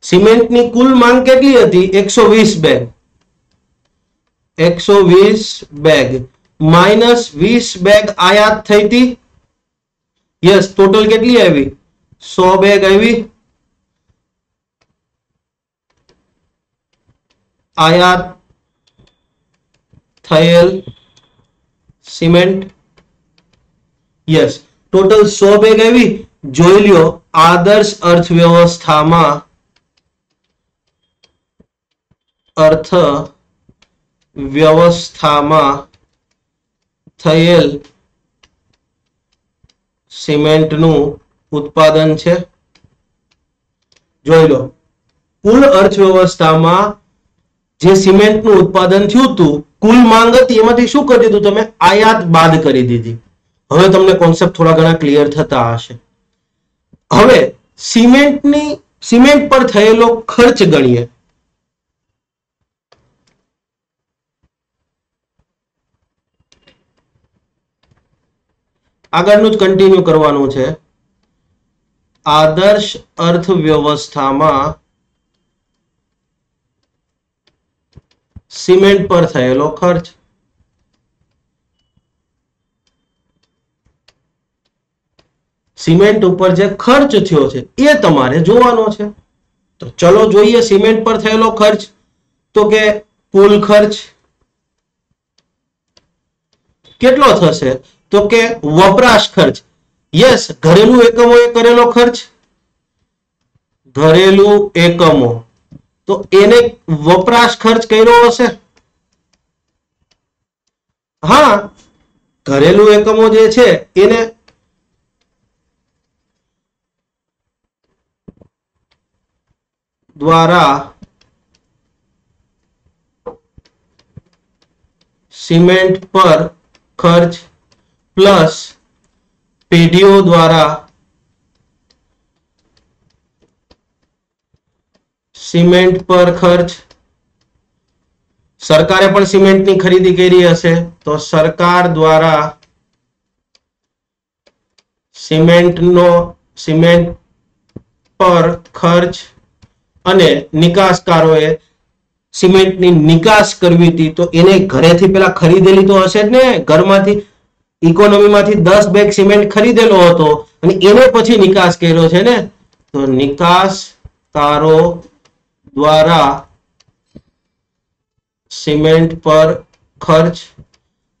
સિમેન્ટની કુલ માંગ કેટલી હતી? 120 બેગ. 120 બેગ માઇનસ 20 બેગ આયાત થઈ હતી. યસ, ટોટલ કેટલી આવી? 100 બેગ આવી. આયાત થયેલ સિમેન્ટ, યસ, ટોટલ 100 બેગ આવી. જોઈ લ્યો, આદર્શ અર્થવ્યવસ્થામાં થયેલ સિમેન્ટનું ઉત્પાદન છે. જોઈ લો, કુલ અર્થવ્યવસ્થામાં જે સિમેન્ટનું ઉત્પાદન થયું હતું કુલ માંગ હતી એમાંથી શું કરી દીધું તમે? આયાત બાદ કરી દીધી. હવે તમને કોન્સેપ્ટ થોડા ઘણા ક્લિયર થતા હશે. હવે સિમેન્ટ પર થયેલો ખર્ચ ગણીએ. આગળનું જ કન્ટિન્યુ કરવાનું છે. આદર્શ અર્થવ્યવસ્થામાં સિમેન્ટ પર થયેલો ખર્ચ. સિમેન્ટ ઉપર જે ખર્ચ થયો છે એ તમારે જોવાનો છે. તો ચલો જોઈએ સિમેન્ટ પર થયેલો ખર્ચ. તો કે કુલ ખર્ચ કેટલો થશે? તો કે વપરાશ ખર્ચ. યસ, ઘરેલું એકમોએ કરેલો ખર્ચ, ઘરેલું એકમો, તો એને વપરાશ ખર્ચ કર્યો હશે. હા, ઘરેલું એકમો જે છે એને દ્વારા સિમેન્ટ પર ખર્ચ પ્લસ પેઢીઓ દ્વારા સિમેન્ટ પર ખર્ચ. સરકારે પણ સિમેન્ટની ખરીદી કરી હશે તો સરકાર દ્વારા સિમેન્ટ પર ખર્ચ અને નિકાસકારોએ સિમેન્ટની નિકાસ કરવી હતી તો એને ઘરેથી પેલા ખરીદેલી તો હશે જ ને. ઘરમાંથી ઇકોનોમીમાંથી 10 બેગ સિમેન્ટ ખરીદેલો હતો અને એને પછી નિકાસ કર્યો છે ને. તો નિકાસકારો દ્વારા સિમેન્ટ પર ખર્ચ.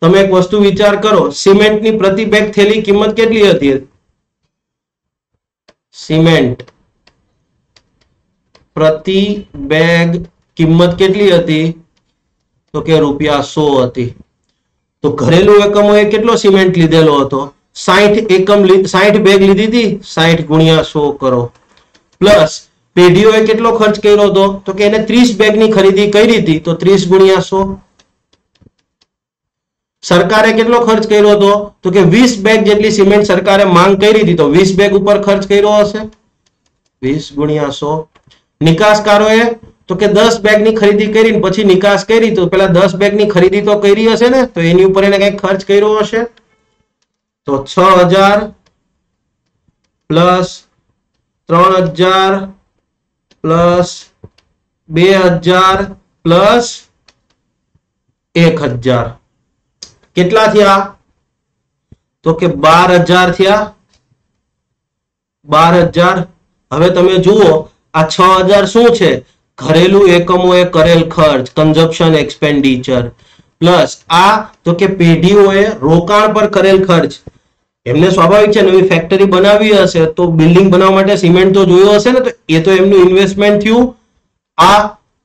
તમે એક વસ્તુ વિચાર કરો, સિમેન્ટની પ્રતિ બેગ થેલી કિંમત કેટલી હતી? સિમેન્ટ પ્રતિ બેગ કિંમત કેટલી હતી? તો કે ₹100 હતી. તો ઘરેલું એકમોએ કેટલો સિમેન્ટ લીધેલો હતો? 60 બેગ લીધી હતી. 60 ગુણ્યા 100 કરો. પ્લસ પેઢીઓએ કેટલો ખર્ચ કર્યો હતો? તો કે એને 30 બેગની ખરીદી કરી હતી તો 30 ગુણ્યા 100. સરકારે કેટલો ખર્ચ કર્યો હતો? તો કે 20 બેગ જેટલી સિમેન્ટ સરકારે માંગ કરી હતી તો 20 બેગ ઉપર ખર્ચ કર્યો હશે. 20 ગુણ્યા 100. નિકાસકારોએ તો કે 10 બેગની ખરીદી કરીને પછી નિકાસ કરી તો પેલા 10 બેગની ખરીદી તો કરી હશે ને, તો એની ઉપર એને કઈ ખર્ચ કર્યો હશે. તો 6000 પ્લસ 3000 પ્લસ 2000 પ્લસ 1000 કેટલા થયા? તો કે 12000 થયા. 12000. હવે તમે જુઓ આ 6000 શું છે? ઘરેલું એકમોએ કરેલ ખર્ચ, કન્ઝપ્શન એક્સપેન્ડિચર, પ્લસ આ તો કે પેઢીઓએ રોકાણ પર કરેલ ખર્ચ. એમને સ્વાભાવિક છે નવી ફેક્ટરી બનાવી હશે તો બિલ્ડિંગ બનાવવા માટે સિમેન્ટ તો જોયો હશે ને, તો એ તો એમનું ઇન્વેસ્ટમેન્ટ થયું. આ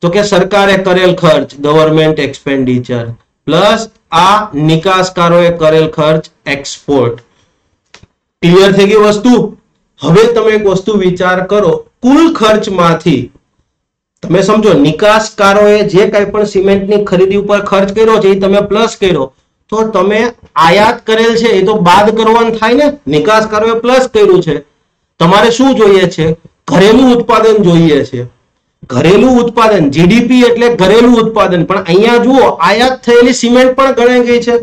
તો કે સરકારે કરેલ ખર્ચ, ગવર્મેન્ટ એક્સપેન્ડિચર, પ્લસ આ નિકાસકારોએ કરેલ ખર્ચ, એક્સપોર્ટ. ક્લિયર થઈ ગઈ વસ્તુ? હવે તમે એક વસ્તુ વિચાર કરો, કુલ ખર્ચમાંથી તમે સમજો નિકાસકારોએ જે કંઈ પણ સિમેન્ટની ખરીદી ઉપર ખર્ચ કર્યો છે એ તમે પ્લસ કર્યો તો તમે આયાત કરેલ છે એ તો બાદ કરવાનું થાય ને. નિકાસકારોએ પ્લસ કર્યું છે. તમારે શું જોઈએ છે? ઘરેલું ઉત્પાદન જોઈએ છે. ઘરેલું ઉત્પાદન, જીડીપી એટલે ઘરેલું ઉત્પાદન. પણ અહીંયા જુઓ આયાત થયેલી સિમેન્ટ પણ ગણાઈ ગઈ છે.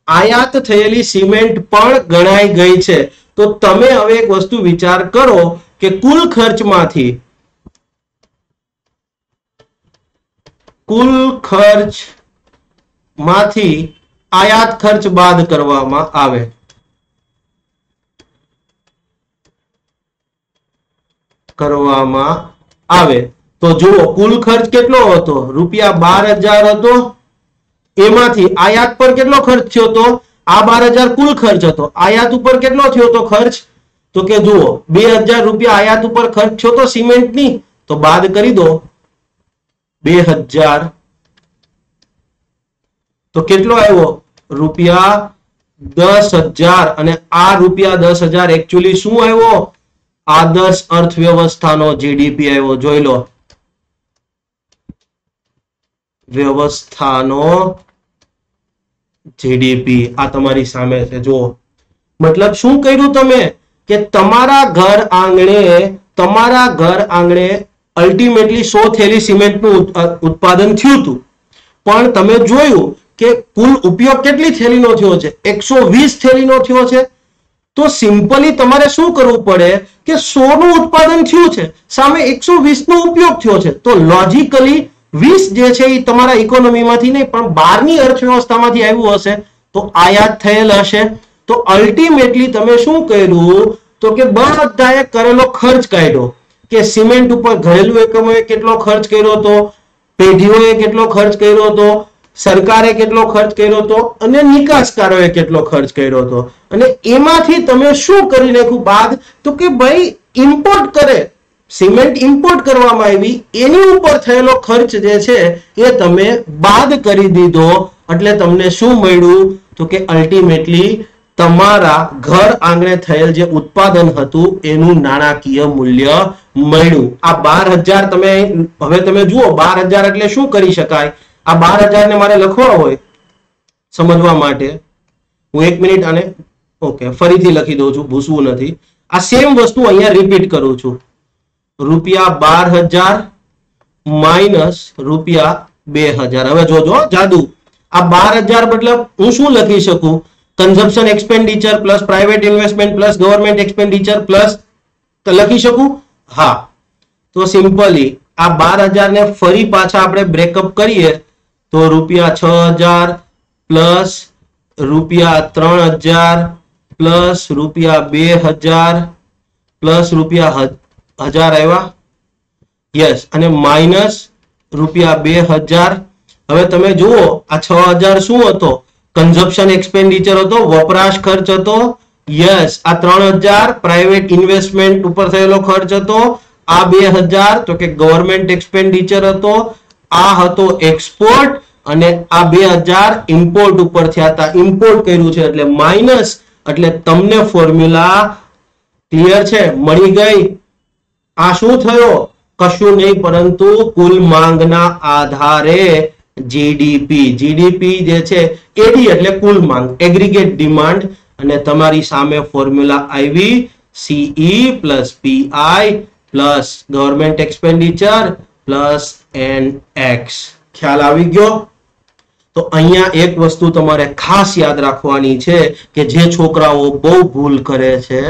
આયાત થયેલી સિમેન્ટ પણ ગણાઈ ગઈ છે. તો તમે હવે એક વસ્તુ વિચાર કરો કે કુલ ખર્ચમાંથી આયાત ખર્ચ બાદ કરવામાં આવે. તો જુઓ કુલ ખર્ચ કેટલો હતો? ₹12000 હતો. એમાંથી આયાત પર કેટલો ખર્ચ થયો હતો? આ 12000 કુલ ખર્ચ હતો. આયાત ઉપર કેટલો થયો હતો ખર્ચ? તો કે જુઓ ₹2000 આયાત ઉપર ખર્ચ થયો તો સિમેન્ટની, તો બાદ કરી દો 2000. તો કેટલો આવ્યો? ₹10,000. અને આ ₹10,000 એકચ્યુઅલી શું આવ્યો? આદર્શ અર્થવ્યવસ્થાનો જીડીપી આવ્યો. જોઈ લો, વ્યવસ્થાનો જીડીપી આ તમારી સામે છે જો મતલબ શું કર્યું તમે કે તમારા ઘર આંગણે અલ્ટિમેટલી 100 થેલી સિમેન્ટનું ઉત્પાદન થયું હતું પણ તમે જોયું કે કુલ ઉપયોગ કેટલી થેલીનો થયો છે 120 થેલીનો થયો છે તો સિમ્પલી તમારે શું કરવું પડે કે 100 નું ઉત્પાદન થયું છે સામે 120 નો ઉપયોગ થયો છે તો લોજિકલી 20 જે છે એ તમારા ઇકોનોમીમાંથી નહીં પણ બહારની અર્થવ્યવસ્થામાંથી આવ્યું હશે તો આયાત થયેલ હશે તો અલ્ટિમેટલી તમે શું કર્યું તો કે બધાએ કરેલો ખર્ચ કાઢ્યો કે સિમેન્ટ ઉપર ઘરેલું એકમોએ કેટલો ખર્ચ કર્યો હતો પેઢીઓએ કેટલો ખર્ચ કર્યો હતો સરકારે કેટલો ખર્ચ કર્યો હતો અને નિકાસકારોએ કેટલો ખર્ચ કર્યો હતો અને એમાંથી તમે શું કરી નાખ્યું બાદ તો કે ભાઈ ઇમ્પોર્ટ કરે સિમેન્ટ ઇમ્પોર્ટ કરવામાં આવી એની ઉપર થયેલો ખર્ચ જે છે એ તમે બાદ કરી દીધો એટલે તમને શું મળ્યું તો કે અલ્ટિમેટલી તમારા ઘર આંગણે થયેલ જે ઉત્પાદન હતું એનું નાણાકીય મૂલ્ય મળ્યું આ 12,000 તમે હવે તમે જુઓ 12,000 એટલે શું કરી શકાય આ 12,000 ને મારે લખવા હોય સમજવા માટે હું 1 મિનિટ અને ઓકે ફરીથી લખી દઉં છું ભૂસવું નથી આ સેમ વસ્તુ અહીંયા રિપીટ કરું છું રૂપિયા 12,000 માઇનસ રૂપિયા 2,000 હવે જોજો જાદુ આ 12,000 મતલબ હું શું લખી શકું consumption expenditure plus private investment plus government expenditure plus લખી શકું હા તો સિમ્પલી આ 12,000 ને ફરી પાછા આપણે બ્રેકઅપ કરીએ તો રૂપિયા 6,000 પ્લસ રૂપિયા 3,000 પ્લસ રૂપિયા 2,000 પ્લસ રૂપિયા 1,000 આવ્યા યસ અને માઇનસ રૂપિયા 2,000 હવે તમે જુઓ આ 6,000 શું હતો કન્ઝમ્પશન એક્સપેન્ડિચર હતો વપરાશ ખર્ચ હતો યસ આ 3,000 પ્રાઇવેટ ઇન્વેસ્ટમેન્ટ ઉપર થયેલો ખર્ચ હતો આ 2,000 તો કે ગવર્મેન્ટ એક્સપેન્ડિચર હતો આ હતો એક્સપોર્ટ અને આ 2,000 ઇમ્પોર્ટ ઉપર થયા હતા ઇમ્પોર્ટ કર્યું છે એટલે માઇનસ એટલે તમને ફોર્મ્યુલા ક્લિયર છે મળી ગઈ આ શું થયો કશું નહીં પરંતુ કુલ માંગના આધારે જીડીપી જે છે એડી એટલે કુલ માંગ એગ્રીગેટ ડિમાન્ડ અને તમારી સામે ફોર્મ્યુલા આવી CE plus PI plus government expenditure plus NX ખ્યાલ આવી ગયો તો અહીંયા એક વસ્તુ તમારે ખાસ યાદ રાખવાની છે કે જે છોકરાઓ બહુ ભૂલ કરે છે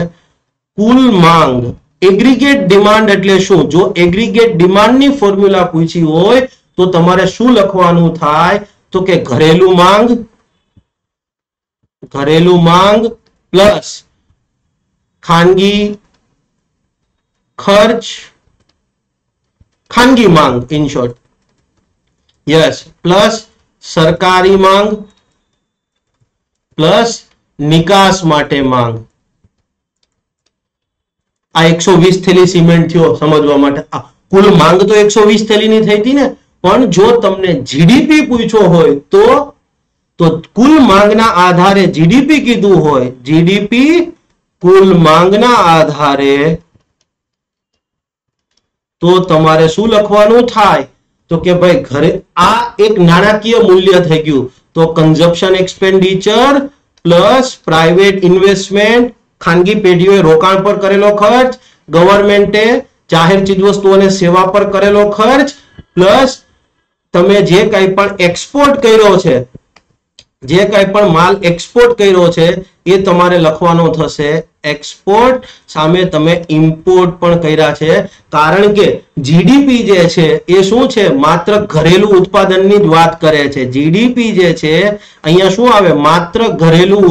કુલ માંગ એગ્રીગેટ ડિમાન્ડ એટલે શું જો એગ્રીગેટ ડિમાન્ડની ફોર્મ્યુલા પૂછી હોય તો તમારે શું લખવાનું થાય તો કે ઘરેલું માંગ પ્લસ ખાનગી ખર્ચ ખાનગી માંગ ઇન શોર્ટ યસ પ્લસ સરકારી માંગ પ્લસ નિકાસ માટે માંગ આ 120 થેલી સિમેન્ટ થયો સમજવા માટે કુલ માંગ તો 120 થેલીની થઈ હતી ને પણ જો તમને જીડીપી પૂછ્યો હોય તો કુલ માંગના આધારે જીડીપી કીધું હોય જીડીપી કુલ માંગના આધારે તો તમારે શું લખવાનું થાય તો કે ભાઈ ઘરે આ એક નાણાકીય મૂલ્ય થઈ ગયું તો consumption expenditure plus private investment ખાનગી પેઢીઓએ રોકાણ પર કરેલો ખર્ચ ગવર્મેન્ટે જાહેર ચીજવસ્તુઓ અને સેવા પર કરેલો ખર્ચ પ્લસ તમે જે કંઈ પણ એક્સપોર્ટ કર્યો છે જે કંઈ પણ માલ એક્સપોર્ટ કર્યો છે એ તમારે લખવાનો થશે એક્સપોર્ટ સામે તમે ઇમ્પોર્ટ પણ કર્યા છે કારણ કે જીડીપી જે છે એ શું છે માત્ર ઘરેલું ઉત્પાદનની જ વાત કરે છે જીડીપી જે છે અહીંયા શું આવે માત્ર ઘરેલું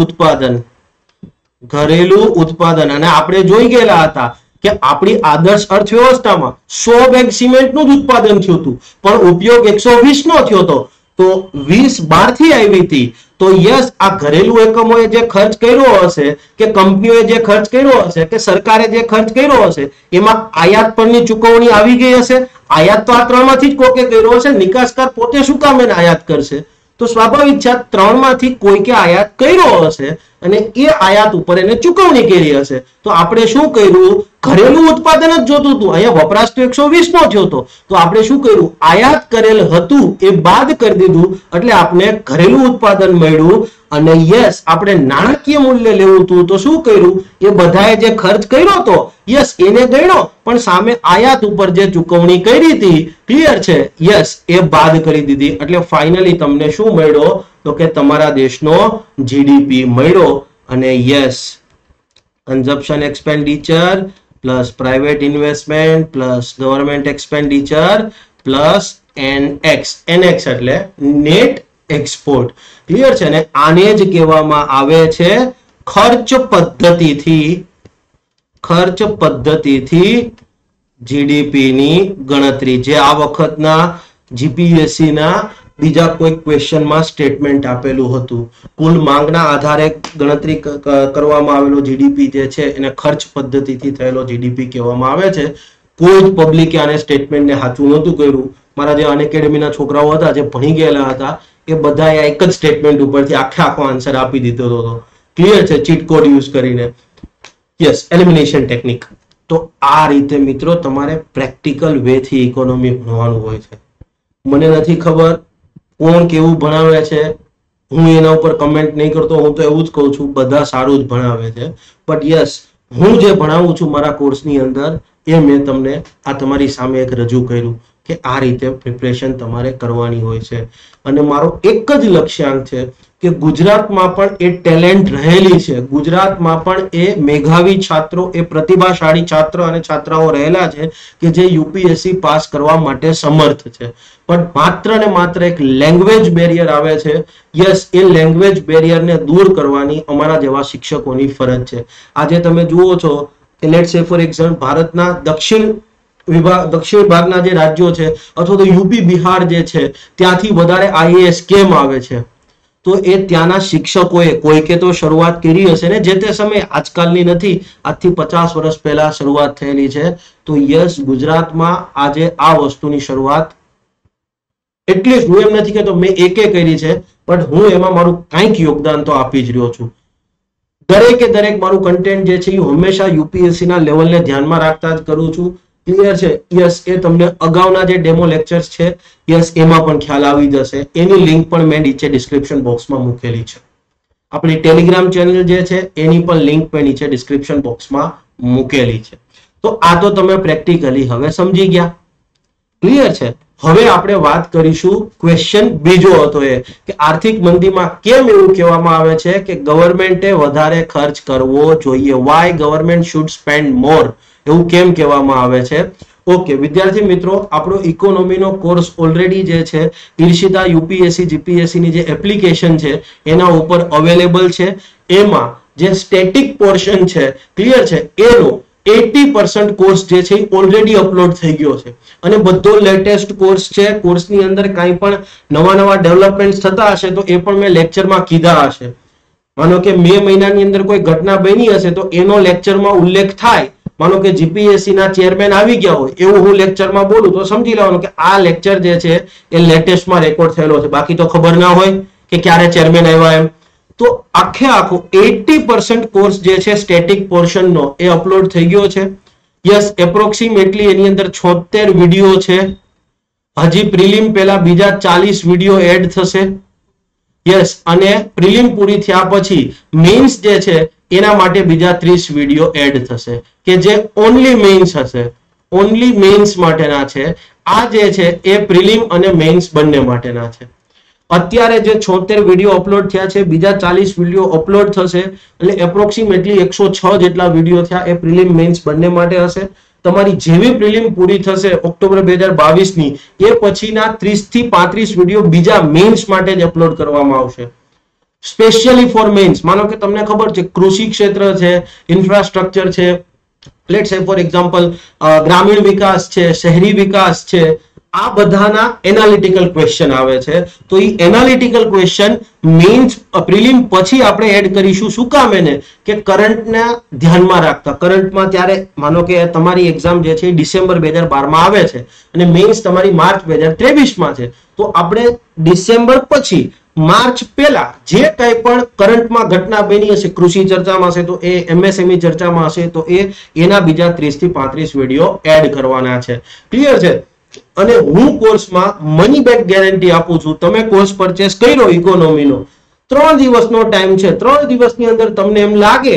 ઉત્પાદન અને આપણે જોઈ ગયેલા હતા કે આપણી આદર્શ અર્થવ્યવસ્થામાં 100 બેગ સિમેન્ટનું જ ઉત્પાદન થયું હતું પણ ઉપયોગ 120 નો થયો હતો તો 20 બહારથી આવી હતી તો યસ આ ઘરેલું એકમોએ જે ખર્ચ કર્યો હશે કે કંપનીઓએ જે ખર્ચ કર્યો હશે કે સરકારે જે ખર્ચ કર્યો હશે એમાં આયાત પરની ચૂકવણી આવી ગઈ હશે આયાત તો આ ત્રણમાંથી જ કોકે કર્યો હશે નિકાસકાર પોતે શું કામ એને આયાત કરશે તો સ્વાભાવિક છે ત્રણમાંથી કોઈકે આયાત કર્યો હશે અને એ આયાત ઉપર એને ચૂકવણી કરી હશે. તો આપણે શું કર્યું? ઘરેલું ઉત્પાદન જ જોતું હતું. અહીંયા વપરાશ તો 120 નો થયો હતો. તો આપણે શું કર્યું? આયાત કરેલ હતું એ બાદ કરી દીધું, એટલે આપણે ઘરેલું ઉત્પાદન મળ્યું. અને યસ, આપણે નાણાકીય મૂલ્ય લેવું હતું તો શું કર્યું? એ બધાએ જે ખર્ચ કર્યો હતો યસ એને ગણ્યો, પણ સામે આયાત ઉપર જે ચૂકવણી કરી હતી, ક્લિયર છે, યસ, એ બાદ કરી દીધી. એટલે ફાઇનલી તમને શું મળ્યો? તો કે તમારા દેશનો જીડીપી મળ્યો. અને yes, consumption expenditure plus private investment plus government expenditure plus NX. NX એટલે નેટ એક્સપોર્ટ. ક્લિયર છે ને? આને જ કહેવામાં આવે છે ખર્ચ પદ્ધતિથી જીડીપી ની ગણતરી, જે આ વખતના જીપીએસસી ના બીજા કોઈ ક્વેશ્ચનમાં સ્ટેટમેન્ટ આપેલું હતું. કુલ માંગના આધારે ગણતરી કરવામાં આવેલો જીડીપી જે છે એને ખર્ચ પદ્ધતિથી થયેલો જીડીપી કહેવામાં આવે છે. કોઈ જ પબ્લિકે આને સ્ટેટમેન્ટને સાચું નહોતું કર્યું. મારા જે અનએકેડમીના છોકરાઓ હતા જે ભણી ગયેલા હતા એ બધાએ એક જ સ્ટેટમેન્ટ ઉપરથી આખો આન્સર આપી દીધો હતો. ક્લિયર છે? ચીટ કોડ યુઝ કરીને. Yes, elimination technique. તો આ રીતે મિત્રો તમારે પ્રેક્ટિકલ વે થી ઇકોનોમી ભણવાનું હોય છે. મને નથી ખબર કોણ કેવું ભણાવે છે, હું એના ઉપર કમેન્ટ નહીં કરતો. હું તો એવું જ કહું છું બધા સારું જ ભણાવે છે. બટ યસ, હું જે ભણાવું છું મારા કોર્સની અંદર એ મેં તમને આ તમારી સામે એક રજૂ કર્યું કે આ રીતે પ્રિપરેશન તમારે કરવાની હોય છે. અને મારો એક જ લક્ષ્યાંક છે કે ગુજરાતમાં પણ એ ટેલેન્ટ રહેલી છે, ગુજરાતમાં પણ એ મેધાવી છાત્રો, એ પ્રતિભાશાળી છાત્ર અને છાત્રાઓ રહેલા છે કે જે યુપીએસસી પાસ કરવા માટે સમર્થ છે. પણ માત્ર ને માત્ર એક લેંગ્વેજ બેરિયર આવે છે. યસ, એ લેંગ્વેજ બેરિયરને દૂર કરવાની અમારા જેવા શિક્ષકોની ફરજ છે. આજે તમે જુઓ છો કે લેટ્સ સે ફોર એક્ઝામ્પલ ભારતના દક્ષિણ ભાગના જે રાજ્યો છે અથવા તો યુપી બિહાર જે છે ત્યાંથી વધારે આઈએએસ કેમ આવે છે? તો એ ત્યાંના શિક્ષકોએ કોઈકે તો શરૂઆત કરી હશે ને, જે તે સમયે, આજકાલની નથી, આજથી 50 વર્ષ પહેલા શરૂઆત થયેલી છે. તો યસ, ગુજરાતમાં આજે આ વસ્તુની શરૂઆત એટલીસ્ટ હું એમ નથી કહેતો મેં એકે કરી છે, પણ હું એમાં મારું કંઈક યોગદાન તો આપી જ રહ્યો છું. દરેકે દરેક મારું કન્ટેન્ટ જે છે એ હંમેશા યુપીએસસી ના લેવલને ધ્યાનમાં રાખતા જ કરું છું. ક્લિયર છે? યસ, એ તમને અગાઉના જે ડેમો લેક્ચર્સ છે યસ એમાં પણ ખ્યાલ આવી જશે. એની લિંક પણ મેં નીચે ડિસ્ક્રિપ્શન બોક્સમાં મૂકેલી છે. આપણી ટેલિગ્રામ ચેનલ જે છે એની પણ લિંક મેં નીચે ડિસ્ક્રિપ્શન બોક્સમાં મૂકેલી છે. તો આ તો તમે પ્રેક્ટિકલી હવે સમજી ગયા. ક્લિયર છે? હવે આપણે વાત કરીશું ક્વેશ્ચન બીજો હતો એ કે આર્થિક મંદીમાં કેમ એવું કહેવામાં આવે છે કે ગવર્મેન્ટે વધારે ખર્ચ કરવો જોઈએ? વાય ગવર્મેન્ટ શુડ સ્પેન્ડ મોર, એવું કેમ કહેવામાં આવે છે? ઓકે વિદ્યાર્થી મિત્રો, આપણો ઇકોનોમીનો કોર્સ ઓલરેડી જે છે ઈર્ષિતા યુપીએસસી જીપીએસસી ની જે એપ્લિકેશન છે એના ઉપર અવેલેબલ છે. એમાં જે સ્ટેટિક પોર્શન છે, ક્લિયર છે, એનો 80% કોર્સ જે છે ઓલરેડી અપલોડ થઈ ગયો છે અને બધો લેટેસ્ટ કોર્સ છે. કોર્સની અંદર કાંઈ પણ નવા ડેવલપમેન્ટ થતા હશે તો એ પણ મેં લેક્ચરમાં કીધા હશે. માનો કે મે મહિનાની અંદર કોઈ ઘટના બની હશે તો એનો લેક્ચરમાં ઉલ્લેખ થાય. માનો કે જીપીએસસી ના ચેરમેન આવી ગયા હોય એવું હું લેક્ચરમાં બોલું તો સમજી લેવાનું કે આ લેક્ચર જે છે એ લેટેસ્ટમાં રેકોર્ડ થયેલો છે. બાકી તો ખબર ના હોય કે ક્યારે ચેરમેન આવ્યા એમ. તો આખો 80% કોર્સ જે છે સ્ટેટિક પોર્શનનો એ અપલોડ થઈ ગયો છે. યસ, એપ્રોક્સિમેટલી એની અંદર 76 વિડીયો છે. હજી પ્રિલિમ પહેલા બીજા 40 વિડીયો એડ થશે. યસ, અને પ્રિલિમ પૂરી થયા પછી મેઇન્સ જે છે એના માટે બીજા 30 વિડીયો એડ થશે કે જે ઓનલી મેઇન્સ હશે, ઓનલી મેઇન્સ માટેના છે. આ જે છે એ પ્રિલિમ અને મેઇન્સ બંને માટેના છે. અત્યારે જે 76 વિડીયો અપલોડ થયા છે, બીજા 40 વિડીયો અપલોડ થશે, એટલે એપ્રોક્સિમેટલી 106 જેટલા વિડીયો થયા એ પ્રિલિમ મેઇન્સ બંને માટે હશે. તમારી જેવી પ્રિલિમ પૂરી થશે ઓક્ટોબર 2022 ની, એ પછીના 30 થી 35 વિડીયો બીજા મેઇન્સ માટે જ અપલોડ કરવામાં આવશે, સ્પેશિયલી ફોર મેઇન્સ. માનો કે તમને ખબર છે કૃષિ ક્ષેત્ર છે, ઇન્ફ્રાસ્ટ્રક્ચર છે, લેટ્સ સે ફોર એક્ઝામ્પલ ગ્રામીણ વિકાસ છે, શહેરી વિકાસ છે, આ બધાના એનાલિટિકલ ક્વેશ્ચન આવે છે. તો એ એનાલિટિકલ ક્વેશ્ચન મેઇન્સ પ્રિલિમ પછી આપણે એડ કરીશું. શું કામ? એને કે કરંટને ધ્યાનમાં રાખતા. કરંટમાં ત્યારે માનો કે તમારી એક્ઝામ જે છે ડિસેમ્બર 2012 માં આવે છે અને મેઇન્સ તમારી માર્ચ 2023 માં છે. તો આપણે ડિસેમ્બર પછી માર્ચ પહેલા જે કંઈ પણ કરંટમાં ઘટના બની હશે, કૃષિ ચર્ચામાં હશે તો એ, એમએસએમઈ ચર્ચામાં હશે તો એ, એના બીજા 30 થી 35 વિડીયો એડ કરવાના છે. ક્લિયર છે? અને હું કોર્સમાં મની બેક ગેરંટી આપું છું. તમે કોર્સ પરચેસ કર્યો ઇકોનોમીનો, 3 દિવસનો ટાઈમ છે. 3 દિવસની અંદર તમને એમ લાગે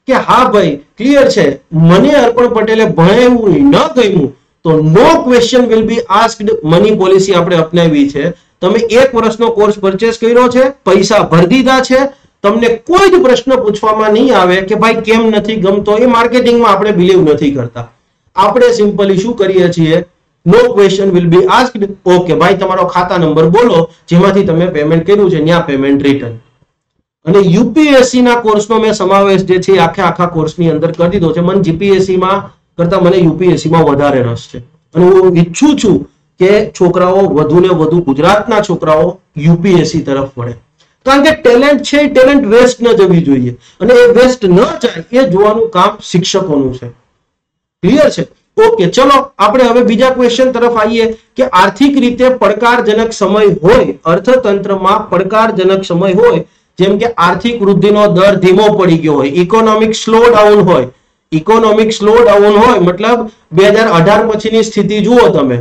કે હા ભાઈ ક્લિયર છે, મને અર્પણ પટેલે ભણાવ્યું ન ગમ્યું, તો no question will be asked money policy આપણે અપનાવી છે. તમે 1 વર્ષનો કોર્સ પરચેસ કર્યો છે, પૈસા ભરી દીધા છે, તમને કોઈ જ પ્રશ્ન પૂછવામાં નહીં આવે કે ભાઈ કેમ નથી ગમતો. એ માર્કેટિંગમાં આપણે બિલીવ નથી કરતા. આપણે સિમ્પલી શું કરીએ છીએ, no question will be asked. Okay ભાઈ તમારો ખાતા નંબર બોલો જેમાંથી તમે પેમેન્ટ કર્યું છે, ત્યાં પેમેન્ટ રિટર્ન. અને યુપીએસસી ના કોર્સનો મેં સમાવેશ જે છે આખા કોર્સની અંદર કરી દીધો છે. મને જીપીએસસી માં કરતા મને યુપીએસસી માં વધારે રસ છે અને હું ઈચ્છું છું કે છોકરાઓ વધુ ને વધુ, ગુજરાતના છોકરાઓ યુપીએસસી તરફ વળે. કારણ કે ટેલેન્ટ છે, ટેલેન્ટ વેસ્ટ ન જવી જોઈએ અને એ વેસ્ટ ન જાય એ જોવાનું કામ શિક્ષકોનું છે. ક્લિયર છે? ઓકે, ચલો આપણે હવે બીજા ક્વેશ્ચન તરફ આવીએ કે આર્થિક રીતે પડકારજનક સમય હોય, અર્થતંત્રમાં પડકારજનક સમય હોય, જેમ કે આર્થિક વૃદ્ધિનો દર ધીમો પડી ગયો હોય, ઇકોનોમિક સ્લો ડાઉન હોય. ઇકોનોમિક સ્લો ડાઉન હોય મતલબ 2018 પછીની સ્થિતિ જુઓ તમે,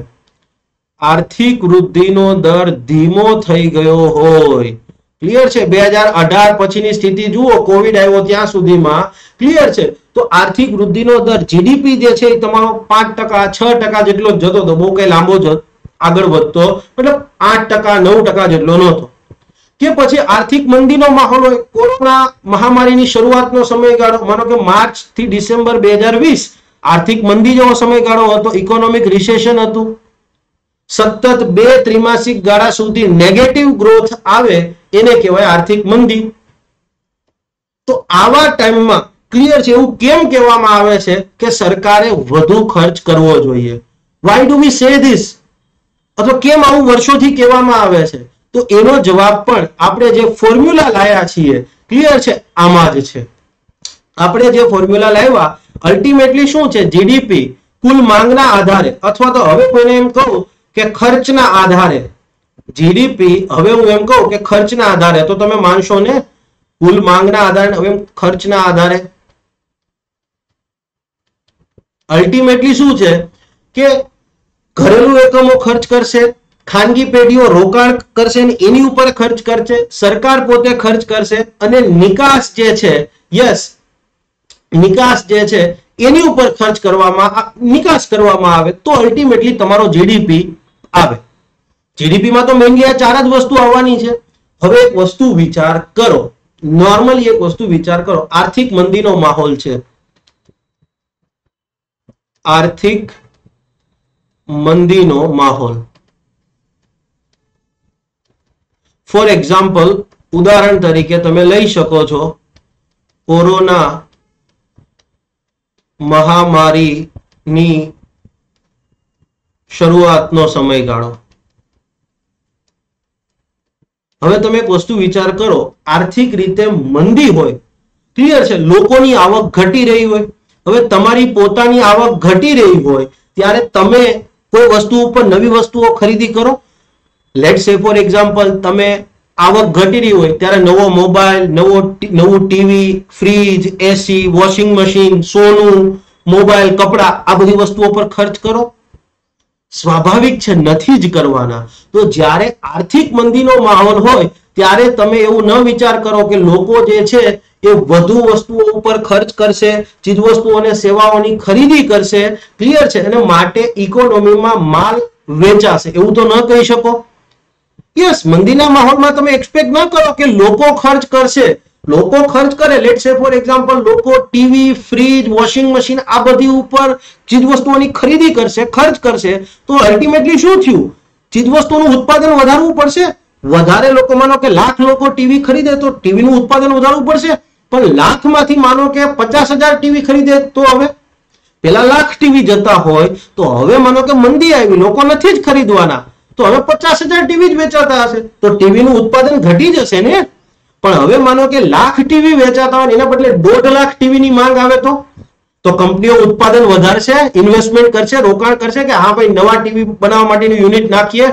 આર્થિક વૃદ્ધિનો દર ધીમો થઈ ગયો હોય. ક્લિયર છે? 2018 પછીની સ્થિતિ જુઓ, કોવિડ આવ્યો ત્યાં સુધીમાં. ક્લિયર છે? તો આર્થિક વૃદ્ધિનો દર, જીડીપી જે છે એ તમારો 5%, 6% જેટલો જ જતો હતો, બહુ કઈ લાંબો જ આગળ વધતો, મતલબ 8%, 9% જેટલો નહોતો. કે પછી આર્થિક મંદીનો માહોલ હોય, કોરોના મહામારીની શરૂઆતનો સમયગાળો, માનો કે માર્ચ થી ડિસેમ્બર 2020 આર્થિક મંદી જેવો સમયગાળો હતો, ઇકોનોમિક રિસેશન હતું, સતત 2 ત્રિમાસિક ગાળા સુધી નેગેટિવ ગ્રોથ આવે એને કહેવાય આર્થિક મંદી. તો આવા ટાઈમમાં ક્લિયર છે, એવું કેમ કહેવામાં આવે છે કે સરકારે વધુ ખર્ચ કરવો જોઈએ? વાય ડુ વી સે ધીસ? અથવા કેમ આવું વર્ષોથી કહેવામાં આવે છે? તો એનો જવાબ પણ આપણે જે ફોર્મ્યુલા લાયા છીએ, ક્લિયર છે, આમાં જ છે. આપણે જે ફોર્મ્યુલા લાવ્યા અલ્ટિમેટલી શું છે, જીડીપી કુલ માંગના આધારે, અથવા તો હવે કોઈને એમ કહું કે ખર્ચના આધારે, જીડીપી હવે હું એમ કહું કે ખર્ચના આધારે, તો તમે માનશો ને, કુલ માંગના આધારે, હવે ખર્ચના આધારે. અલ્ટિમેટલી શું છે કે ઘરેલુ એકમો ખર્ચ કરશે, ખાનગી પેઢીઓ રોકાણ કરશે ને એની ઉપર ખર્ચ કરશે, સરકાર પોતે ખર્ચ કરશે, અને નિકાસ જે છે, યસ, નિકાસ જે છે એની ઉપર ખર્ચ કરવામાં, નિકાસ કરવામાં આવે તો અલ્ટિમેટલી તમારો જીડીપી આવે. જીડીપીમાં તો મેઇનલી આ 4 જ વસ્તુ આવવાની છે. હવે એક વસ્તુ વિચાર કરો, નોર્મલી એક વસ્તુ વિચાર કરો, આર્થિક મંદીનો માહોલ છે, આર્થિક મંદીનો માહોલ. ફોર એક્ઝામ્પલ, ઉદાહરણ તરીકે તમે લઈ શકો છો કોરોના મહામારીની શરૂઆતનો સમયગાળો. હવે તમે એક વસ્તુ વિચાર કરો, આર્થિક રીતે મંદી હોય, ક્લિયર છે, લોકોની આવક ઘટી રહી હોય. હવે તમારી પોતાની આવક ઘટી રહી હોય ત્યારે તમે કોઈ વસ્તુ ઉપર નવી વસ્તુઓ ખરીદી કરો. લેટ્સ સે ફોર એક્ઝામ્પલ, તમે આવક ઘટી રહી હોય ત્યારે નવો મોબાઈલ, નવું ટીવી, ફ્રીજ, એસી, વોશિંગ મશીન, સોનું, મોબાઈલ, કપડા, આ બધી વસ્તુઓ પર ખર્ચ કરો. સ્વાભાવિક છે, નથી જ કરવાના. તો જ્યારે આર્થિક મંદીનો માહોલ હોય ત્યારે તમે એવું ન વિચાર કરો કે લોકો જે છે એ વધુ વસ્તુઓ ઉપર ખર્ચ કરશે, ચીજવસ્તુઓ અને સેવાઓની ખરીદી કરશે. ક્લિયર છે? અને માટે ઇકોનોમીમાં માલ વેચાશે, એવું તો ન કહી શકો. યસ, મંદીના માહોલમાં તમે એક્સપેક્ટ ન કરો કે લોકો ખર્ચ કરશે. લોકો ખર્ચ કરે, લેટ્સ સે ફોર એક્ઝામ્પલ, લોકો ટીવી, ફ્રીજ, વોશિંગ મશીન આ બધી ઉપર ચીજવસ્તુઓની ખરીદી કરશે, ખર્ચ કરશે, તો અલ્ટિમેટલી શું થયું? ચીજવસ્તુઓનું ઉત્પાદન વધારવું પડશે. વધારે લોકો, માનો કે 1,00,000 લોકો ટીવી ખરીદે તો ટીવીનું ઉત્પાદન વધારવું પડશે. પણ 1,00,000માંથી માનો કે 50,000 ટીવી ખરીદે તો હવે પેલા 1,00,000 ટીવી જતા હોય તો હવે માનો કે મંદી આવી, લોકો નથી જ ખરીદવાના, તો હવે 50,000 ટીવી જ વેચાતા હશે, તો ટીવીનું ઉત્પાદન ઘટી જશે ને. પણ હવે માનો કે 1,00,000 ટીવી વેચાતા હોય એના બદલે 1.5 ટીવીની માંગ આવે તો કંપનીઓ ઉત્પાદન વધારશે, ઇન્વેસ્ટમેન્ટ કરશે, રોકાણ કરશે કે હા ભાઈ નવા ટીવી બનાવવા માટેનું યુનિટ નાખીએ.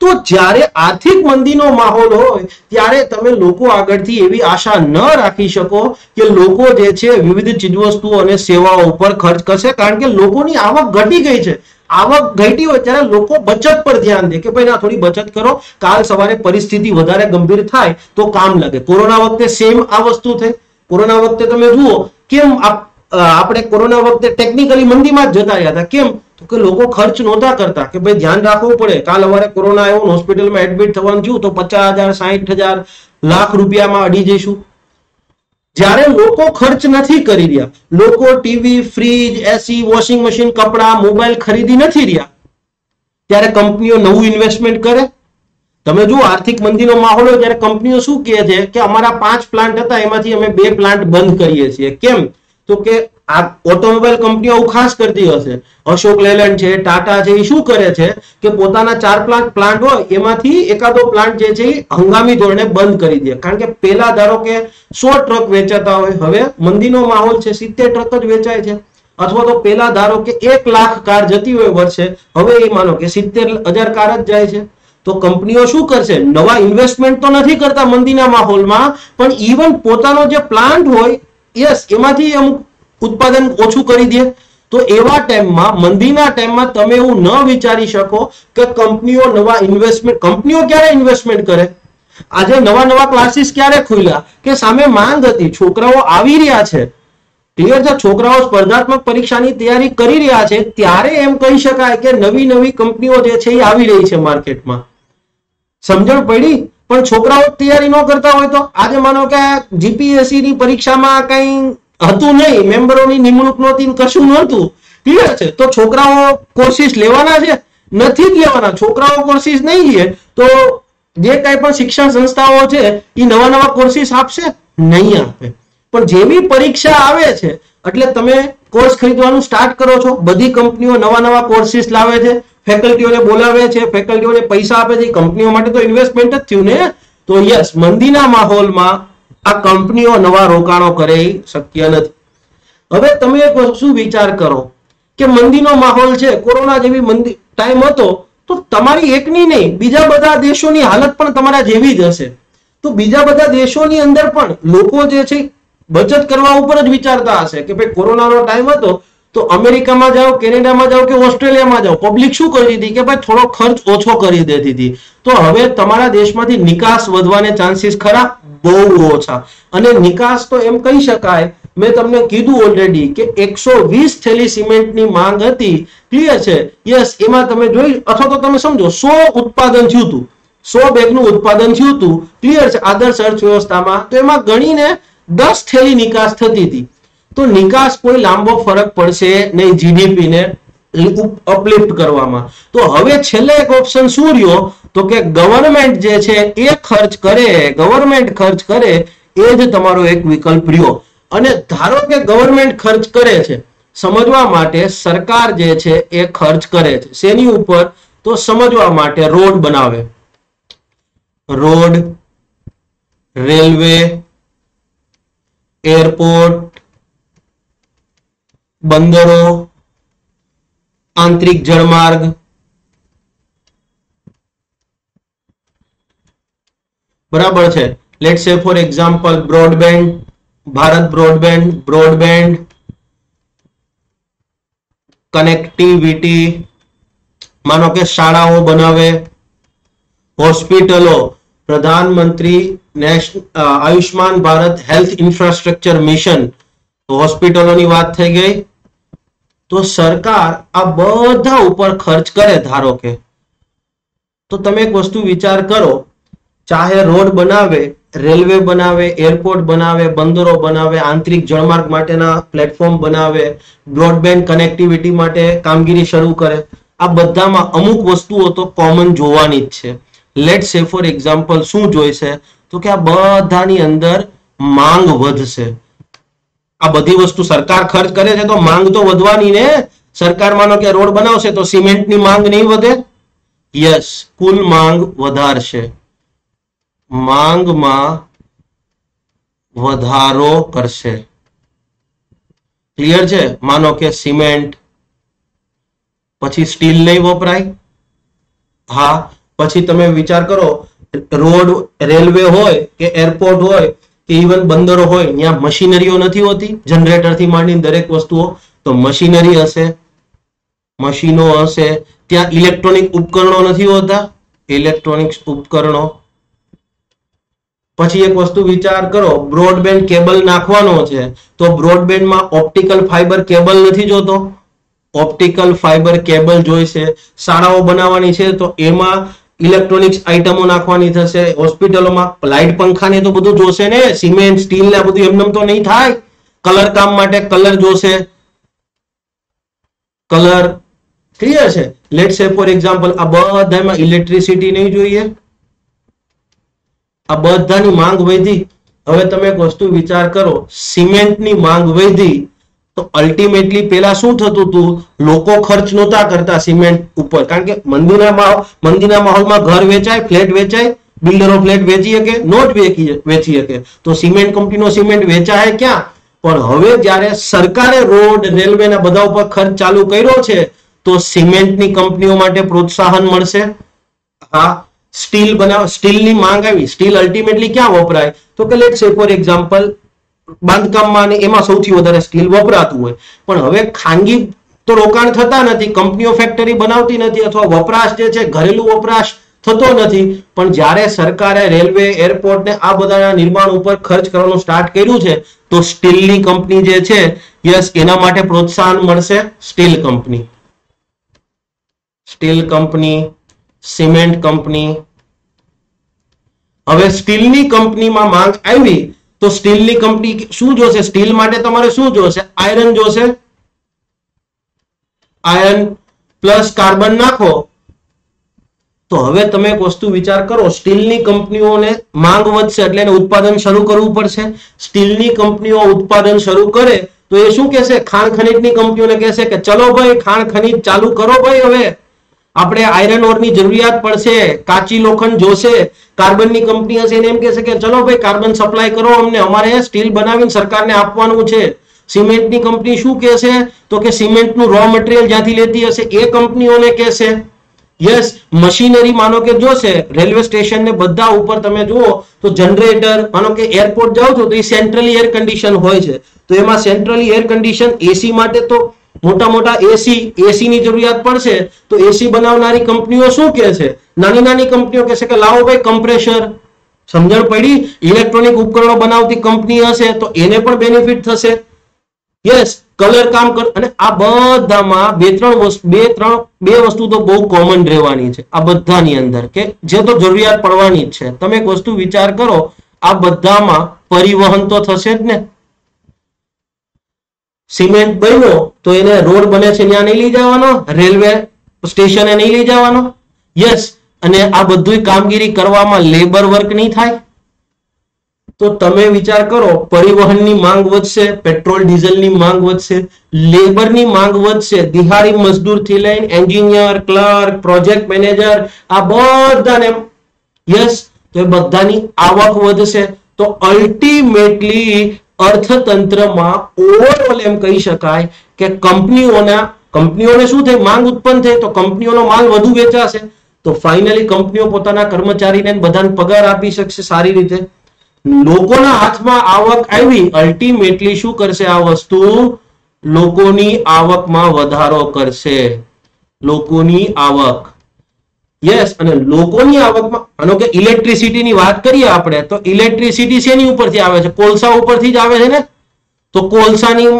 તો જ્યારે આર્થિક મંદીનો માહોલ હોય ત્યારે તમે લોકો આગળથી એવી આશા ન રાખી શકો કે લોકો જે છે વિવિધ ચીજવસ્તુઓ અને સેવાઓ ઉપર ખર્ચ કરશે, કારણ કે લોકોની આવક ઘટી ગઈ છે. આવક ઘટી હોય ત્યારે લોકો બચત પર ધ્યાન દે કે ભાઈ ના થોડી બચત કરો, કાલ સવારે પરિસ્થિતિ વધારે ગંભીર થાય તો કામ લાગે. કોરોના વખતે સેમ આ વસ્તુ થઈ. કોરોના વખતે તમે જુઓ કેમ આપણે કોરોના વખતે ટેકનિકલી મંદીમાં જ જતા રહ્યા હતા. કેમ? તો કે લોકો ખર્ચ નહોતા કરતા કે ભાઈ ધ્યાન રાખવું પડે, કાલ સવારે કોરોના આવ્યો હોસ્પિટલમાં એડમિટ થવાનું થયું તો 50,000 60,000 લાખ રૂપિયામાં અડી જઈશું. જ્યારે લોકો ખર્ચ નથી કરી રહ્યા, લોકો ટીવી, ફ્રીજ, એસી, વોશિંગ મશીન, કપડા, મોબાઈલ ખરીદી નથી રહ્યા, ત્યારે કંપનીઓ નવું ઇન્વેસ્ટમેન્ટ કરે. તમે જુઓ આર્થિક મંદીનો માહોલ હોય ત્યારે કંપનીઓ શું કહે છે કે અમારા 5 પ્લાન્ટ હતા એમાંથી અમે 2 પ્લાન્ટ બંધ કરીએ છીએ. કેમ? તો કે આ ઓટોમોબાઈલ કંપનીઓ ખાસ કરતી હશે. અશોક લેલેન્ડ છે, ટાટા છે, એ શું કરે છે કે પોતાના 4 પ્લાન્ટ હોય એમાંથી એકાદો પ્લાન્ટ જે છે એ હંગામી ધોરણે બંધ કરી દે. કારણ કે પેલા ધારો કે 100 ટ્રક વેચાતા હોય, હવે મંદીનો માહોલ છે 70 ટ્રક જ વેચાય છે. અથવા તો પેલા ધારો કે 1 લાખ કાર જતી હોય વર્ષે, હવે એ માનો કે 70,000 કાર જ જાય છે. તો કંપનીઓ શું કરશે? નવા ઇન્વેસ્ટમેન્ટ તો નથી કરતા મંદીના માહોલમાં, પણ ઇવન પોતાનો જે પ્લાન્ટ હોય યસ એમાંથી અમુક ઉત્પાદન ઓછું કરી દે. તો એવા ટાઈમમાં, મંદીના ટાઈમમાં તમે એવું ન વિચારી શકો કે કંપનીઓ નવા ઇન્વેસ્ટમેન્ટ, કંપનીઓ ક્યારે ઇન્વેસ્ટમેન્ટ કરે? આજે નવા ક્લાસીસ ક્યારે ખુલ્યા કે સામે માંગ હતી, છોકરાઓ આવી રહ્યા છે, ક્લિયર છે, છોકરાઓ સ્પર્ધાત્મક પરીક્ષાની તૈયારી કરી રહ્યા છે, ત્યારે એમ કહી શકાય કે નવી કંપનીઓ જે છે એ આવી રહી છે માર્કેટમાં. સમજણ પડી? પણ છોકરાઓ તૈયારી ન કરતા હોય તો આજે માનો કે જીપીએસસી ની પરીક્ષામાં કઈ હતું નહીં, મેમ્બરોની નિમણૂક નહોતી, કશું નહોતું, ક્લિયર છે, તો છોકરાઓ કોર્સિસ લેવાના છે? નથી જ લેવાના. છોકરાઓ કોર્સિસ નહીં લે તો જે કઈ પણ શિક્ષણ સંસ્થાઓ છે એ નવા કોર્સિસ આપશે? નહીં આપે. પણ જેવી પરીક્ષા આવે છે એટલે તમે કોર્સ ખરીદવાનું સ્ટાર્ટ કરો છો. બધી કંપનીઓ નવા કોર્સિસ લાવે છે, ફેકલ્ટીઓને બોલાવે છે, ફેકલ્ટીઓને પૈસા આપે છે. કંપનીઓ માટે તો ઇન્વેસ્ટમેન્ટ જ થયું ને. તો યસ, મંદીના માહોલમાં આ કંપનીઓ નવા રોકાણો કરે એ શક્ય નથી. હવે તમે એક વસ્તુ વિચાર કરો કે મંદીનો માહોલ છે, કોરોના જેવી મંદી ટાઈમ હતો, તો તમારી એકની નહીં બીજા બધા દેશોની હાલત પણ તમારા જેવી જ હશે. તો બીજા બધા દેશોની અંદર પણ લોકો જે છે બચત કરવા ઉપર જ વિચારતા હશે કે ભાઈ કોરોનાનો ટાઈમ હતો તો અમેરિકામાં જાઓ, કેનેડામાં જાઓ કે ઓસ્ટ્રેલિયામાં જાઓ, પબ્લિક શું કરતી હતી કે ભાઈ થોડો ખર્ચ ઓછો કરી દેતી હતી. તો હવે તમારા દેશમાંથી નિકાસ વધવાને ચાન્સીસ ખરા? બહુ ઓછા. અને નિકાસ તો એમ કહી શકાય, મેં તમને કીધું ઓલરેડી કે 120 થેલી સિમેન્ટની માંગ હતી, ક્લિયર છે, યસ, એમાં તમે જોઈ અથવા તો તમે સમજો 100 ઉત્પાદન થયું હતું, 100 બેગનું ઉત્પાદન થયું હતું, ક્લિયર છે, આદર્શ અર્થવ્યવસ્થામાં, તો એમાં ગણીને 10 થેલી નિકાસ થતી હતી. તો નિકાસ કોઈ લાંબો ફરક પડશે નહીં જીડીપી ને અપલિફ્ટ કરવામાં. તો હવે છેલ્લે એક ઓપ્શન શું રહ્યો તો કે ગવર્મેન્ટ જે છે એ ખર્ચ કરે, ગવર્મેન્ટ ખર્ચ કરે, એ જ તમારો એક વિકલ્પ રહ્યો. અને ધારો કે ગવર્મેન્ટ ખર્ચ કરે છે, સમજવા માટે સરકાર જે છે એ ખર્ચ કરે છે શેની ઉપર? તો સમજવા માટે રોડ બનાવે, રોડ, રેલવે, એરપોર્ટ, બંદરો, આંતરિક જળમાર્ગ, બરાબર છે. Let's say for example broadband, Bharat broadband, connectivity, માનો કે શાળાઓ બનાવે, હોસ્પિટલો, Pradhanmantri Ayushman Bharat health infrastructure mission, હોસ્પિટલોની વાત થઈ ગઈ. તો સરકાર આ બધા ઉપર ખર્ચ કરે ધારો કે, તો તમે એક વસ્તુ વિચાર કરો, ચાહે રોડ બનાવે, રેલવે બનાવે, એરપોર્ટ બનાવે, બંદરો બનાવે, આંતરિક જળમાર્ગ માટેના પ્લેટફોર્મ બનાવે, બ્રોડબેન્ડ કનેક્ટિવિટી માટે કામગીરી શરૂ કરે, આ બધામાં અમુક વસ્તુઓ તો કોમન જોવાની જ છે. લેટ સે ફોર એક્ઝામ્પલ શું જોઈશે તો કે આ બધાની અંદર માંગ વધશે. આ બધી વસ્તુ સરકાર ખર્ચ કરે છે તો માંગ તો વધવાની ને. સરકાર માનો કે રોડ બનાવશે તો સિમેન્ટની માંગ નહીં વધે? યસ, કુલ માંગ વધારશે, માંગમાં વધારો કરશે, ક્લિયર છે. માનો કે સિમેન્ટ, પછી સ્ટીલ નહીં વપરાય, હા, પછી તમે વિચાર કરો, રોડ, રેલવે હોય કે એરપોર્ટ હોય કે ઇવન બંદરો હોય, ત્યાં મશીનરીઓ નથી હોતી, જનરેટર થી માંડીને દરેક વસ્તુઓ, તો મશીનરી હશે, મશીનો હશે, ત્યાં ઇલેક્ટ્રોનિક ઉપકરણો નથી હોતા, ઇલેક્ટ્રોનિક ઉપકરણો. પછી એક વસ્તુ વિચાર કરો, બ્રોડબેન્ડ કેબલ નાખવાનો છે તો બ્રોડબેન્ડમાં ઓપ્ટિકલ ફાઈબર કેબલ નથી જોતો, ઓપ્ટિકલ ફાઈબર કેબલ જોઈશે. શાળાઓ બનાવવાની છે તો એમાં ઇલેક્ટ્રોનિક્સ આઇટમો નાખવાની થશે. હોસ્પિટલોમાં લાઇટ પંખા ને તો બધું જોશે ને, સિમેન્ટ સ્ટીલ ને બધું એમનેમ તો નહીં થાય. કલર કામ માટે કલર જોશે, કલર. ક્લિયર છે? લેટ્સ સે ફોર એક્ઝામ્પલ આ બધામાં ઇલેક્ટ્રિસિટી નહીં જોઈએ, આ બધાની માંગ વધી. હવે તમે એક વસ્તુ વિચાર કરો, સિમેન્ટની માંગ વધી તો અલ્ટિમેટલી પેલા શું થતું હતું, લોકો ખર્ચ નહોતા કરતા સિમેન્ટ ઉપર, કારણ કે મંદીના માહોલમાં ઘર વેચાય, ફ્લેટ વેચાય, બિલ્ડરો ફ્લેટ વેચી શકે, નોટ વેચી શકે, તો સિમેન્ટ કંપનીનો સિમેન્ટ વેચાય ક્યાં? પણ હવે જ્યારે સરકારે રોડ, રેલવે ના બધા ઉપર ખર્ચ ચાલુ કર્યો છે તો સિમેન્ટની કંપનીઓ માટે પ્રોત્સાહન મળશે. હા, સ્ટીલ બનાવ, સ્ટીલની માંગ આવી. સ્ટીલ અલ્ટિમેટલી ક્યાં વપરાય? તો કે લેટ્સ સે ફોર એક્ઝામ્પલ બાંધકામમાં ને એમાં સૌથી વધારે સ્ટીલ વપરાતું હોય. પણ હવે ખાનગી તો રોકાણ થતા નથી, કંપનીઓ ફેક્ટરી બનાવતી નથી, અથવા વપરાશ જે છે ઘરેલું વપરાશ થતો નથી. પણ જ્યારે સરકારે રેલવે, એરપોર્ટ ને આ બધાના નિર્માણ ઉપર ખર્ચ કરવાનું સ્ટાર્ટ કર્યું છે તો સ્ટીલની કંપની જે છે, યસ, એના માટે પ્રોત્સાહન મળશે. Steel company, steel company, cement company. હવે સ્ટીલની કંપનીમાં માંગ આવી તો સ્ટીલની કંપની શું જોશે? સ્ટીલ માટે તમારે શું જોશે? આયરન જોશે. આયરન પ્લસ કાર્બન નાખો તો હવે તમે એક વસ્તુ વિચાર કરો, સ્ટીલની કંપનીઓને માંગ વધશે એટલે એને ઉત્પાદન શરૂ કરવું પડશે. સ્ટીલની કંપનીઓ ઉત્પાદન શરૂ કરે તો એ શું કહેશે? ખાણ ખનીજની કંપનીઓને કહેશે કે ચલો ભાઈ ખાણ ખનીજ ચાલુ કરો ભાઈ, હવે આપણે આયરન ઓરની જરૂરિયાત પડશે, કાચી લોખંડ જોશે. કાર્બનની કંપની હશે એને એમ કહેશે કે ચલો ભાઈ કાર્બન સપ્લાય કરો અમને, અમારે સ્ટીલ બનાવીને સરકારને આપવાનું છે. સિમેન્ટની કંપની શું કહેશે? તો કે સિમેન્ટનું રો મટીરિયલ જ્યાંથી લેતી હશે એ કંપનીઓને કહેશે. યસ, મશીનરી માનો કે જોશે, રેલવે સ્ટેશન ને બધા ઉપર તમે જુઓ તો જનરેટર, માનો કે એરપોર્ટ જાઓ છો તો એ સેન્ટ્રલી એર કન્ડિશન હોય છે, તો એમાં સેન્ટ્રલી એર કન્ડિશન, એસી માટે તો મોટા મોટા એસી ની જરૂરિયાત પડશે. તો એસી બનાવનારી કંપનીઓ શું કહે છે? નાની નાની કંપનીઓ કહેશે કે લાવો ભાઈ કમ્પ્રેસર. સમજણ પડી? ઇલેક્ટ્રોનિક ઉપકરણો બનાવતી કંપની હશે તો એને પણ બેનિફિટ થશે. યસ, કલર કામ કર. અને આ બધામાં બે વસ્તુ તો બહુ કોમન રહેવાની છે આ બધાની અંદર, કે જે તો જરૂરિયાત પડવાની જ છે. તમે એક વસ્તુ વિચાર કરો, આ બધામાં પરિવહન તો થશે જ ને. સિમેન્ટ બન્યો તો એને રોડ બને છે ત્યાં નહીં લઈ જવાનો, રેલવે સ્ટેશને નહીં લઈ જવાનો. યસ, અને આ બધું કામગીરી કરવામાં લેબર વર્ક નહીં થાય. તો તમે વિચાર કરો, પરિવહનની માંગ વધશે, પેટ્રોલ ડીઝલની માંગ વધશે, લેબરની માંગ વધશે, દિહાડી મજદૂર થી લઈને એન્જિનિયર, ક્લર્ક, પ્રોજેક્ટ મેનેજર, આ બધાને, યસ, તો એ બધાની આવક વધશે. તો અલ્ટિમેટલી અર્થતંત્રમાં ઓવરઓલ એમ કહી શકાય કે કંપનીઓને શું થાય? માંગ ઉત્પન્ન થાય તો કંપનીઓનો માલ વધુ વેચાશે, તો ફાઇનલી કંપનીઓ પોતાના કર્મચારીને બધાને પગાર આપી શકશે સારી રીતે. લોકોના હાથમાં આવક આવી, અલ્ટિમેટલી શું કરશે આ વસ્તુ? લોકોની આવકમાં વધારો કરશે. લોકોની આવક, યસ, અને લોકોની આવકમાં, માનો કે ઇલેક્ટ્રિસિટીની વાત કરીએ આપણે, તો ઇલેક્ટ્રિસિટી શેની ઉપરથી આવે છે? કોલસા ઉપરથી જ આવે છે ને. તો કોલસાની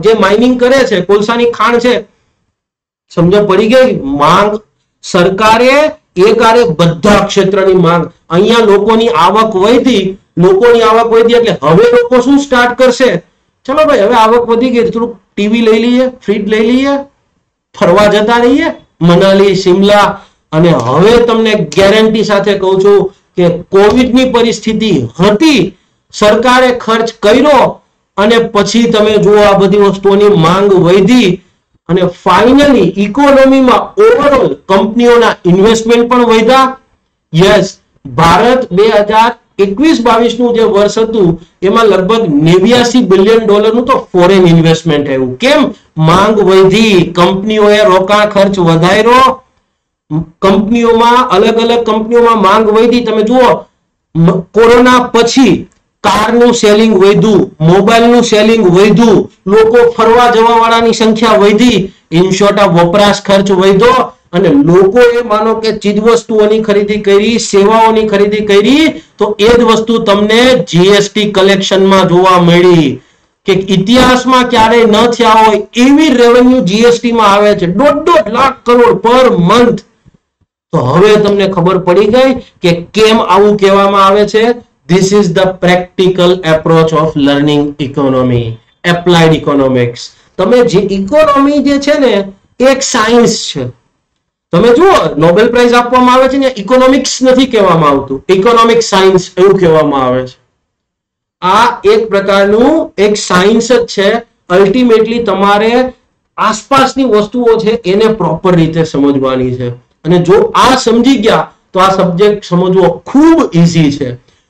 જે માઇનિંગ કરે છે, કોલસાની ખાણ છે, સમજ પડી ગઈ? માંગ સરકારે એકારે બધા ક્ષેત્રની માંગ, અહીંયા લોકોની આવક વધી, એટલે હવે લોકો શું સ્ટાર્ટ કરશે? ચલો ભાઈ હવે આવક વધી ગઈ, થોડુંક ટીવી લઈ લઈએ, ફ્રીજ લઈ લઈએ, ફરવા જતા રહીએ મનાલી, શિમલા. અને હવે તમને ગેરંટી સાથે કહું છું કે કોવિડની પરિસ્થિતિ હતી, સરકારે ખર્ચ કર્યો અને પછી તમે જુઓ આ બધી વસ્તુઓની માંગ વધી અને ફાઇનલી ઇકોનોમીમાં ઓવરઓલ કંપનીઓના ઇન્વેસ્ટમેન્ટ પણ વધ્યા. યસ, ભારત 2021-22 નું જે વર્ષ હતું એમાં લગભગ $89 બિલિયન નું તો ફોરેન ઇન્વેસ્ટમેન્ટ આવ્યું. કેમ? માંગ વધી, કંપનીઓએ રોકાણ ખર્ચ વધાર્યો, કંપનીઓમાં અલગ અલગ કંપનીઓમાં માંગ વધી. તમે જુઓ કોરોના પછી કારનું સેલિંગ વધ્યું, મોબાઈલનું સેલિંગ વધ્યું, લોકો ફરવા જવા વાળાની સંખ્યા વધી, ઇન શોર્ટ આ વપરાશ ખર્ચ વધ્યો અને લોકોએ માનો કે ચીજ વસ્તુઓની ખરીદી કરી, સેવાઓની ખરીદી કરી, તો એ જ વસ્તુ તમને જીએસટી કલેક્શનમાં જોવા મળી કે ઇતિહાસમાં ક્યારેય ન થયા હોય એવી રેવન્યુ જીએસટી માં આવે છે, 1.5 લાખ કરોડ પર મંથ. તો હવે તમને ખબર પડી ગઈ કે કેમ આવું કહેવામાં આવે છે. This is the practical approach of learning economy, applied economics. તમે જે ઇકોનોમી જે છે ને એક સાયન્સ છે. તમે જુઓ નોબેલ પ્રાઇઝ આપવામાં આવે છે ને ઇકોનોમિક્સ નથી કહેવામાં આવતું, ઇકોનોમિક સાયન્સ એવું કહેવામાં આવે છે. આ એક પ્રકારનું એક સાયન્સ જ છે. અલ્ટિમેટલી તમારે આસપાસની વસ્તુઓ છે એને પ્રોપર રીતે સમજવાની છે અને જો આ સમજી ગયા તો આ સબ્જેક્ટ સમજવો ખૂબ ઈઝી છે.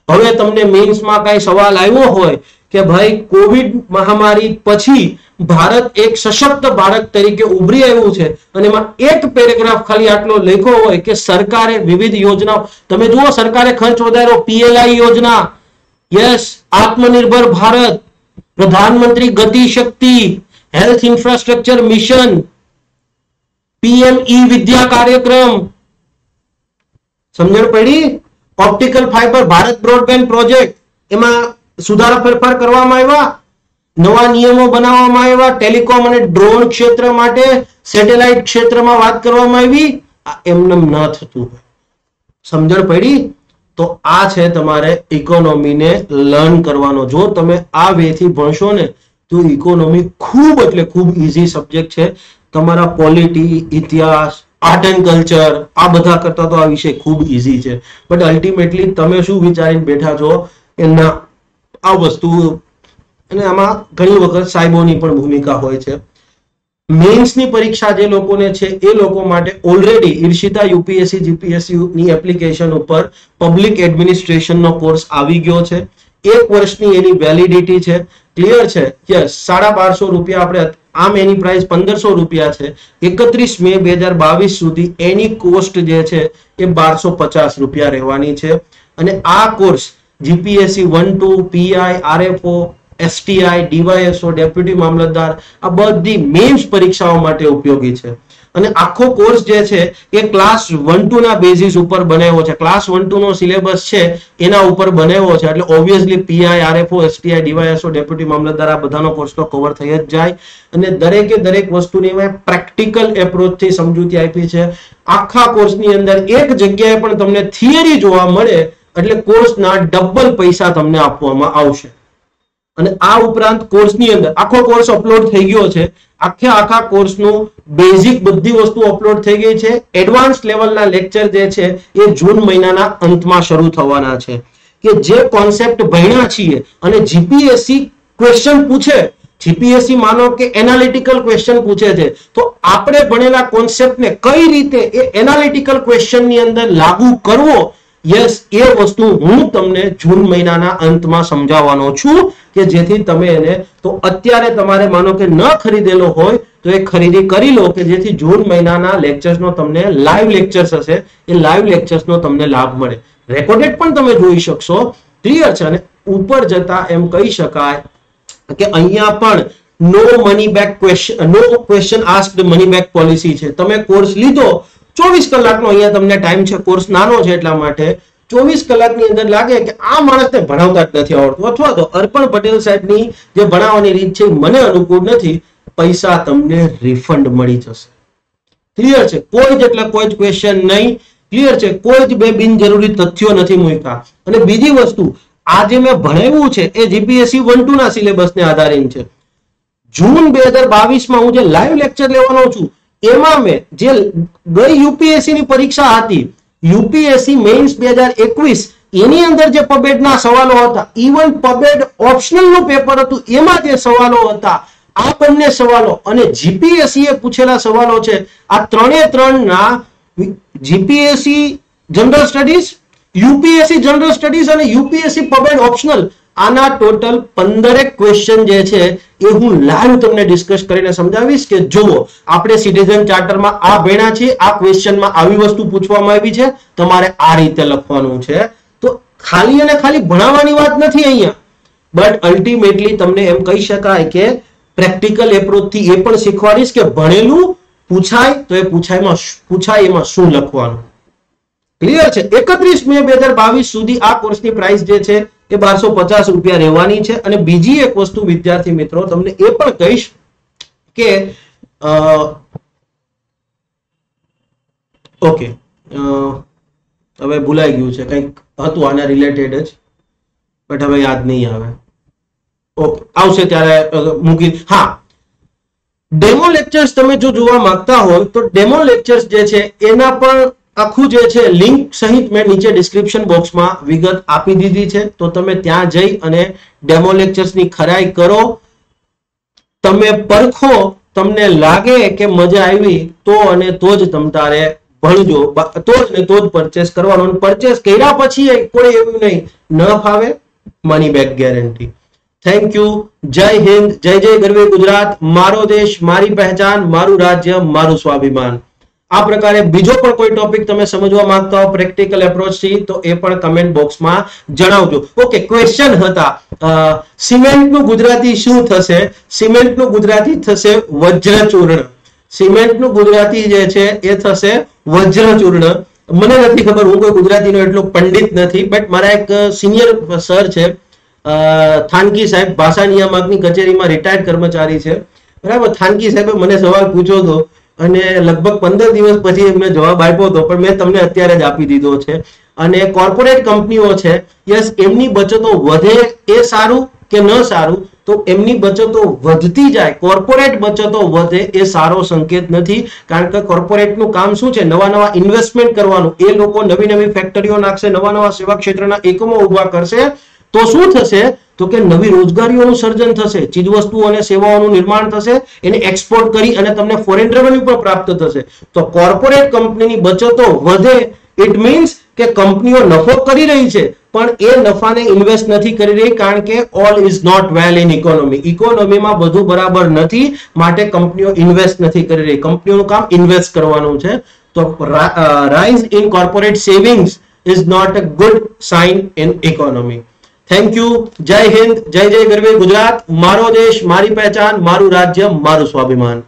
હવે તમને મેઇન્સમાં કઈ સવાલ આવ્યો હોય કે ભાઈ કોવિડ મહામારી પછી ભારત એક સશક્ત ભારત તરીકે ઉભરી આવ્યું છે અને એમાં એક પેરેગ્રાફ ખાલી આટલો લખ્યો હોય કે સરકારે વિવિધ યોજનાઓ, તમે જુઓ સરકારે ખર્ચ વધાર્યો, પીએલઆઈ યોજના, યસ, આત્મનિર્ભર ભારત, પ્રધાનમંત્રી ગતિ શક્તિ, health infrastructure mission, PM e વિદ્યા કાર્યક્રમ, સમજણ પડી? Optical fibre Bharat broadband project, એમાં સુધારા ફેરફાર કરવામાં આવ્યા, નવા નિયમો બનાવવામાં આવ્યા, ટેલિકોમ અને ડ્રોન ક્ષેત્ર માટે સેટેલાઇટ ક્ષેત્રમાં વાત કરવામાં આવી. આ એમને ન થતું. સમજણ પડી? તો આ છે તમારે ઇકોનોમીને લર્ન કરવાનો. જો તમે આ વેથી ભણશો ને તો ઇકોનોમી ખૂબ એટલે ખૂબ ઈઝી સબ્જેક્ટ છે. તમારા પોલિટી, ઇતિહાસ, આર્ટ એન્ડ કલ્ચર આ બધા કરતા તો આ વિષય ખૂબ ઈઝી છે. બટ અલ્ટિમેટલી તમે શું વિચારીને બેઠા છો એના આ વસ્તુ, અને આમાં ઘણી વખત સાહેબોની પણ ભૂમિકા હોય છે. મેઇન્સની પરીક્ષા જે લોકોને છે એ લોકો માટે ઓલરેડી ઈર્ષિતા યુપીએસસી જીપીએસસી ની એપ્લિકેશન ઉપર પબ્લિક એડમિનિસ્ટ્રેશનનો કોર્સ આવી ગયો છે. 1 વર્ષની એની વેલિડિટી છે. ક્લિયર છે? યસ, 1250 રૂપિયા આપણે, આમ એની પ્રાઇસ 1500 રૂપિયા છે. 31 મે 2022 સુધી એની કોસ્ટ જે છે એ 1250 રૂપિયા રહેવાની છે. અને આ course GPSC 1, 2, PI, RFO, STI, DYSO, deputy Mamlatdar આ બધી મેઇન્સ પરીક્ષાઓ માટે ઉપયોગી છે. અને આખો કોર્સ જે છે એ ક્લાસ 1-2 ના બેઝિસ ઉપર બનાવ્યો છે. ક્લાસ 1-2 નો સિલેબસ છે એના ઉપર બનાવ્યો છે. એટલે obviously PI, RFO, STI, DYSO, deputy Mamlatdar આ બધાનો કોર્સ તો કવર થઈ જ જાય. અને દરેકે દરેક વસ્તુની મેં પ્રેક્ટિકલ એપ્રોચથી સમજૂતી આપી છે. આખા કોર્સની અંદર એક જગ્યાએ પણ તમને થિયરી જોવા મળે એટલે કોર્સના ડબલ પૈસા તમને આપવામાં આવશે. અને આ ઉપરાંત કોર્સની અંદર આખો કોર્સ અપલોડ થઈ ગયો છે. આખા કોર્સનું બેઝિક બધી વસ્તુ અપલોડ થઈ ગઈ છે. એડવાન્સ લેવલના લેક્ચર જે છે એ જૂન મહિનાના અંતમાં શરૂ થવાના છે. કે જે કોન્સેપ્ટ ભણ્યા છીએ અને જીપીએસસી ક્વેશ્ચન પૂછે, જીપીએસસી માનો કે એનાલિટિકલ ક્વેશ્ચન પૂછે છે, તો આપણે ભણેલા કોન્સેપ્ટને કઈ રીતે એ એનાલિટિકલ ક્વેશ્ચનની અંદર લાગુ કરવો, યસ, એ વસ્તુ હું તમને જૂન મહિનાના અંતમાં સમજાવવાનો છું કે જેથી તમે એને, તો અત્યારે તમારે માનો કે ન ખરીદેલો હોય તો એ ખરીદી કરી લો કે જેથી જૂન મહિનાના લેક્ચર્સનો તમને લાઈવ લેક્ચર્સ હશે એ લાઈવ લેક્ચર્સનો તમને લાભ મળે. રેકોર્ડેડ પણ તમે જોઈ શકશો. ક્લિયર છે? અને ઉપર જતા એમ કહી શકાય કે અહીંયા પણ no money back question, no question asked money back policy છે. તમે કોર્સ લીધો 24 કલાકનો અહીંયા તમને ટાઈમ છે, કોર્સ નાનો છે એટલા માટે 24 કલાકની અંદર લાગે કે આ માણસને ભણાવતા જ નથી આવડતું અથવા તો અર્પણ પટેલ સાહેબની જે ભણાવવાની રીત છે મને અનુકૂળ નથી, પૈસા તમને રિફંડ મળી જશે. ક્લિયર છે? કોઈ જ એટલે કોઈ જ ક્વેશ્ચન નહીં. ક્લિયર છે? કોઈ જ બે બિનજરૂરી તથ્યો નથી મૂક્યા. અને બીજી વસ્તુ, આ જે મેં ભણાવ્યું છે એ જીપીએસસી 1-2 ના સિલેબસને આધારિત છે. જૂન 2022 માં હું જે લાઈવ લેક્ચર લેવાનો છું એમાં મેં જે ગઈ યુપીએસસી ની પરીક્ષા હતી, યુપીએસસી મેઇન્સ 2021, એની અંદર જે પબેડના સવાલો હતા, ઇવન પબેડ ઓપ્શનલ નું પેપર હતું એમાં જે સવાલો હતા, આ બંને સવાલો અને જીપીએસસી એ પૂછેલા સવાલો છે, આ ત્રણેના GPSC general studies, UPSC general studies અને યુપીએસસી પબેડ ઓપ્શનલ આના ટોટલ 15 ક્વેશ્ચન જે છે એ હું લાઈવ તમને ડિસ્કસ કરીને સમજાવીશ કે જુઓ આપણે સિટીઝન ચાર્ટરમાં આ ભણ્યા છે, આ ક્વેશ્ચનમાં આવી વસ્તુ પૂછવામાં આવી છે, તમારે આ રીતે લખવાનું છે. તો ખાલી અને ખાલી ભણાવવાની વાત નથી અહીંયા, બટ અલ્ટિમેટલી તમને એમ કહી શકાય કે પ્રેક્ટિકલ એપ્રોચ થી એ પણ શીખવાડીશ કે ભણેલું પૂછાય તો એ પૂછાય એમાં શું લખવાનું. ક્લિયર છે? 31 મે 2022 સુધી આ કોર્સની પ્રાઇસ જે છે એ 1250 રૂપિયા રહેવાની છે. અને બીજી એક વસ્તુ વિદ્યાર્થી મિત્રો તમને એ પણ કહીશ કે ઓકે હવે ભૂલાઈ ગયું છે, કંઈક હતું આના રિલેટેડ જ, બટ હવે યાદ નહીં આવે. ઓકે, આવશે ત્યારે મૂકી. હા, ડેમો લેક્ચર્સ તમે જો જોવા માંગતા હોય તો ડેમો લેક્ચર્સ જે છે એના પણ આખું જે છે લિંક સહિત મેં નીચે ડિસ્ક્રિપ્શન બોક્સમાં વિગત આપી દીધી છે. તો તમે ત્યાં જઈ અને ડેમો લેક્ચર્સની ખરાઈ કરો, તમે પરખો, તમને લાગે કે મજા આવી તો અને તો જ તમારે ભણજો, તો જ ને તો જ પરચેસ કરવાનો. પરચેસ કર્યા પછી કોઈ એવું નહીં, ન ફાવે money back guarantee. Thank you. જય હિન્દ, જય જય ગરવી ગુજરાત. મારો દેશ, મારી પહેચાન, મારું રાજ્ય, મારું સ્વાભિમાન. આ પ્રકારે બીજો પણ કોઈ ટોપિક તમે સમજવા માંગતા હો પ્રેક્ટિકલ એપ્રોચ થી તો એ પણ કમેન્ટ બોક્સમાં જણાવજો. ઓકે, ક્વેશ્ચન હતા સિમેન્ટનું ગુજરાતી શું થશે? સિમેન્ટનું ગુજરાતી થશે વજ્રચૂર્ણ. સિમેન્ટનું ગુજરાતી જે છે એ થશે વજ્રચૂર્ણ. મને નથી ખબર, હું કોઈ ગુજરાતીનો એટલો પંડિત નથી, બટ મારા એક સિનિયર સર છે થાનકી સાહેબ, ભાષા નિયામકની કચેરીમાં રિટાયર્ડ કર્મચારી છે, બરાબર. થાનકી સાહેબે મને સવાલ પૂછ્યો હતો અને લગભગ 15 દિવસ પછી એમને જવાબ આપ્યો હતો, પણ મેં તમને અત્યારે જ આપી દીધો છે. અને કોર્પોરેટ કંપનીઓ છે, યસ, એમની બચતો વધે એ સારું કે ન સારું? તો એમની બચતો વધતી જાય, કોર્પોરેટ બચતો વધે એ સારો સંકેત નથી. કારણ કે કોર્પોરેટનું કામ શું છે? નવા નવા ઇન્વેસ્ટમેન્ટ કરવાનું. એ લોકો નવી નવી ફેક્ટરીઓ નાખશે, નવા નવા સેવા ક્ષેત્રના એકમો ઉભા કરશે, તો શું થશે? તો કે નવી રોજગારીઓનું સર્જન થશે, ચીજવસ્તુઓ અને સેવાઓનું નિર્માણ થશે, એને એક્સપોર્ટ કરી અને તમને ફોરેન રેવન્યુ પણ પ્રાપ્ત થશે. તો કોર્પોરેટ કંપનીની બચતો વધે, ઇટ મીન્સ કે કંપનીઓ નફો કરી રહી છે પણ એ નફાને ઇન્વેસ્ટ નથી કરી રહી, કારણ કે all is not well in economy. ઇકોનોમીમાં બધું બરાબર નથી, માટે કંપનીઓ ઇન્વેસ્ટ નથી કરી રહી. કંપનીઓનું કામ ઇન્વેસ્ટ કરવાનું છે. તો rise in corporate savings is not a good sign in economy. Thank you. જય હિન્દ, જય જય ગરવી ગુજરાત. મારો દેશ, મારી પહેચાન, મારું રાજ્ય, મારું સ્વાભિમાન.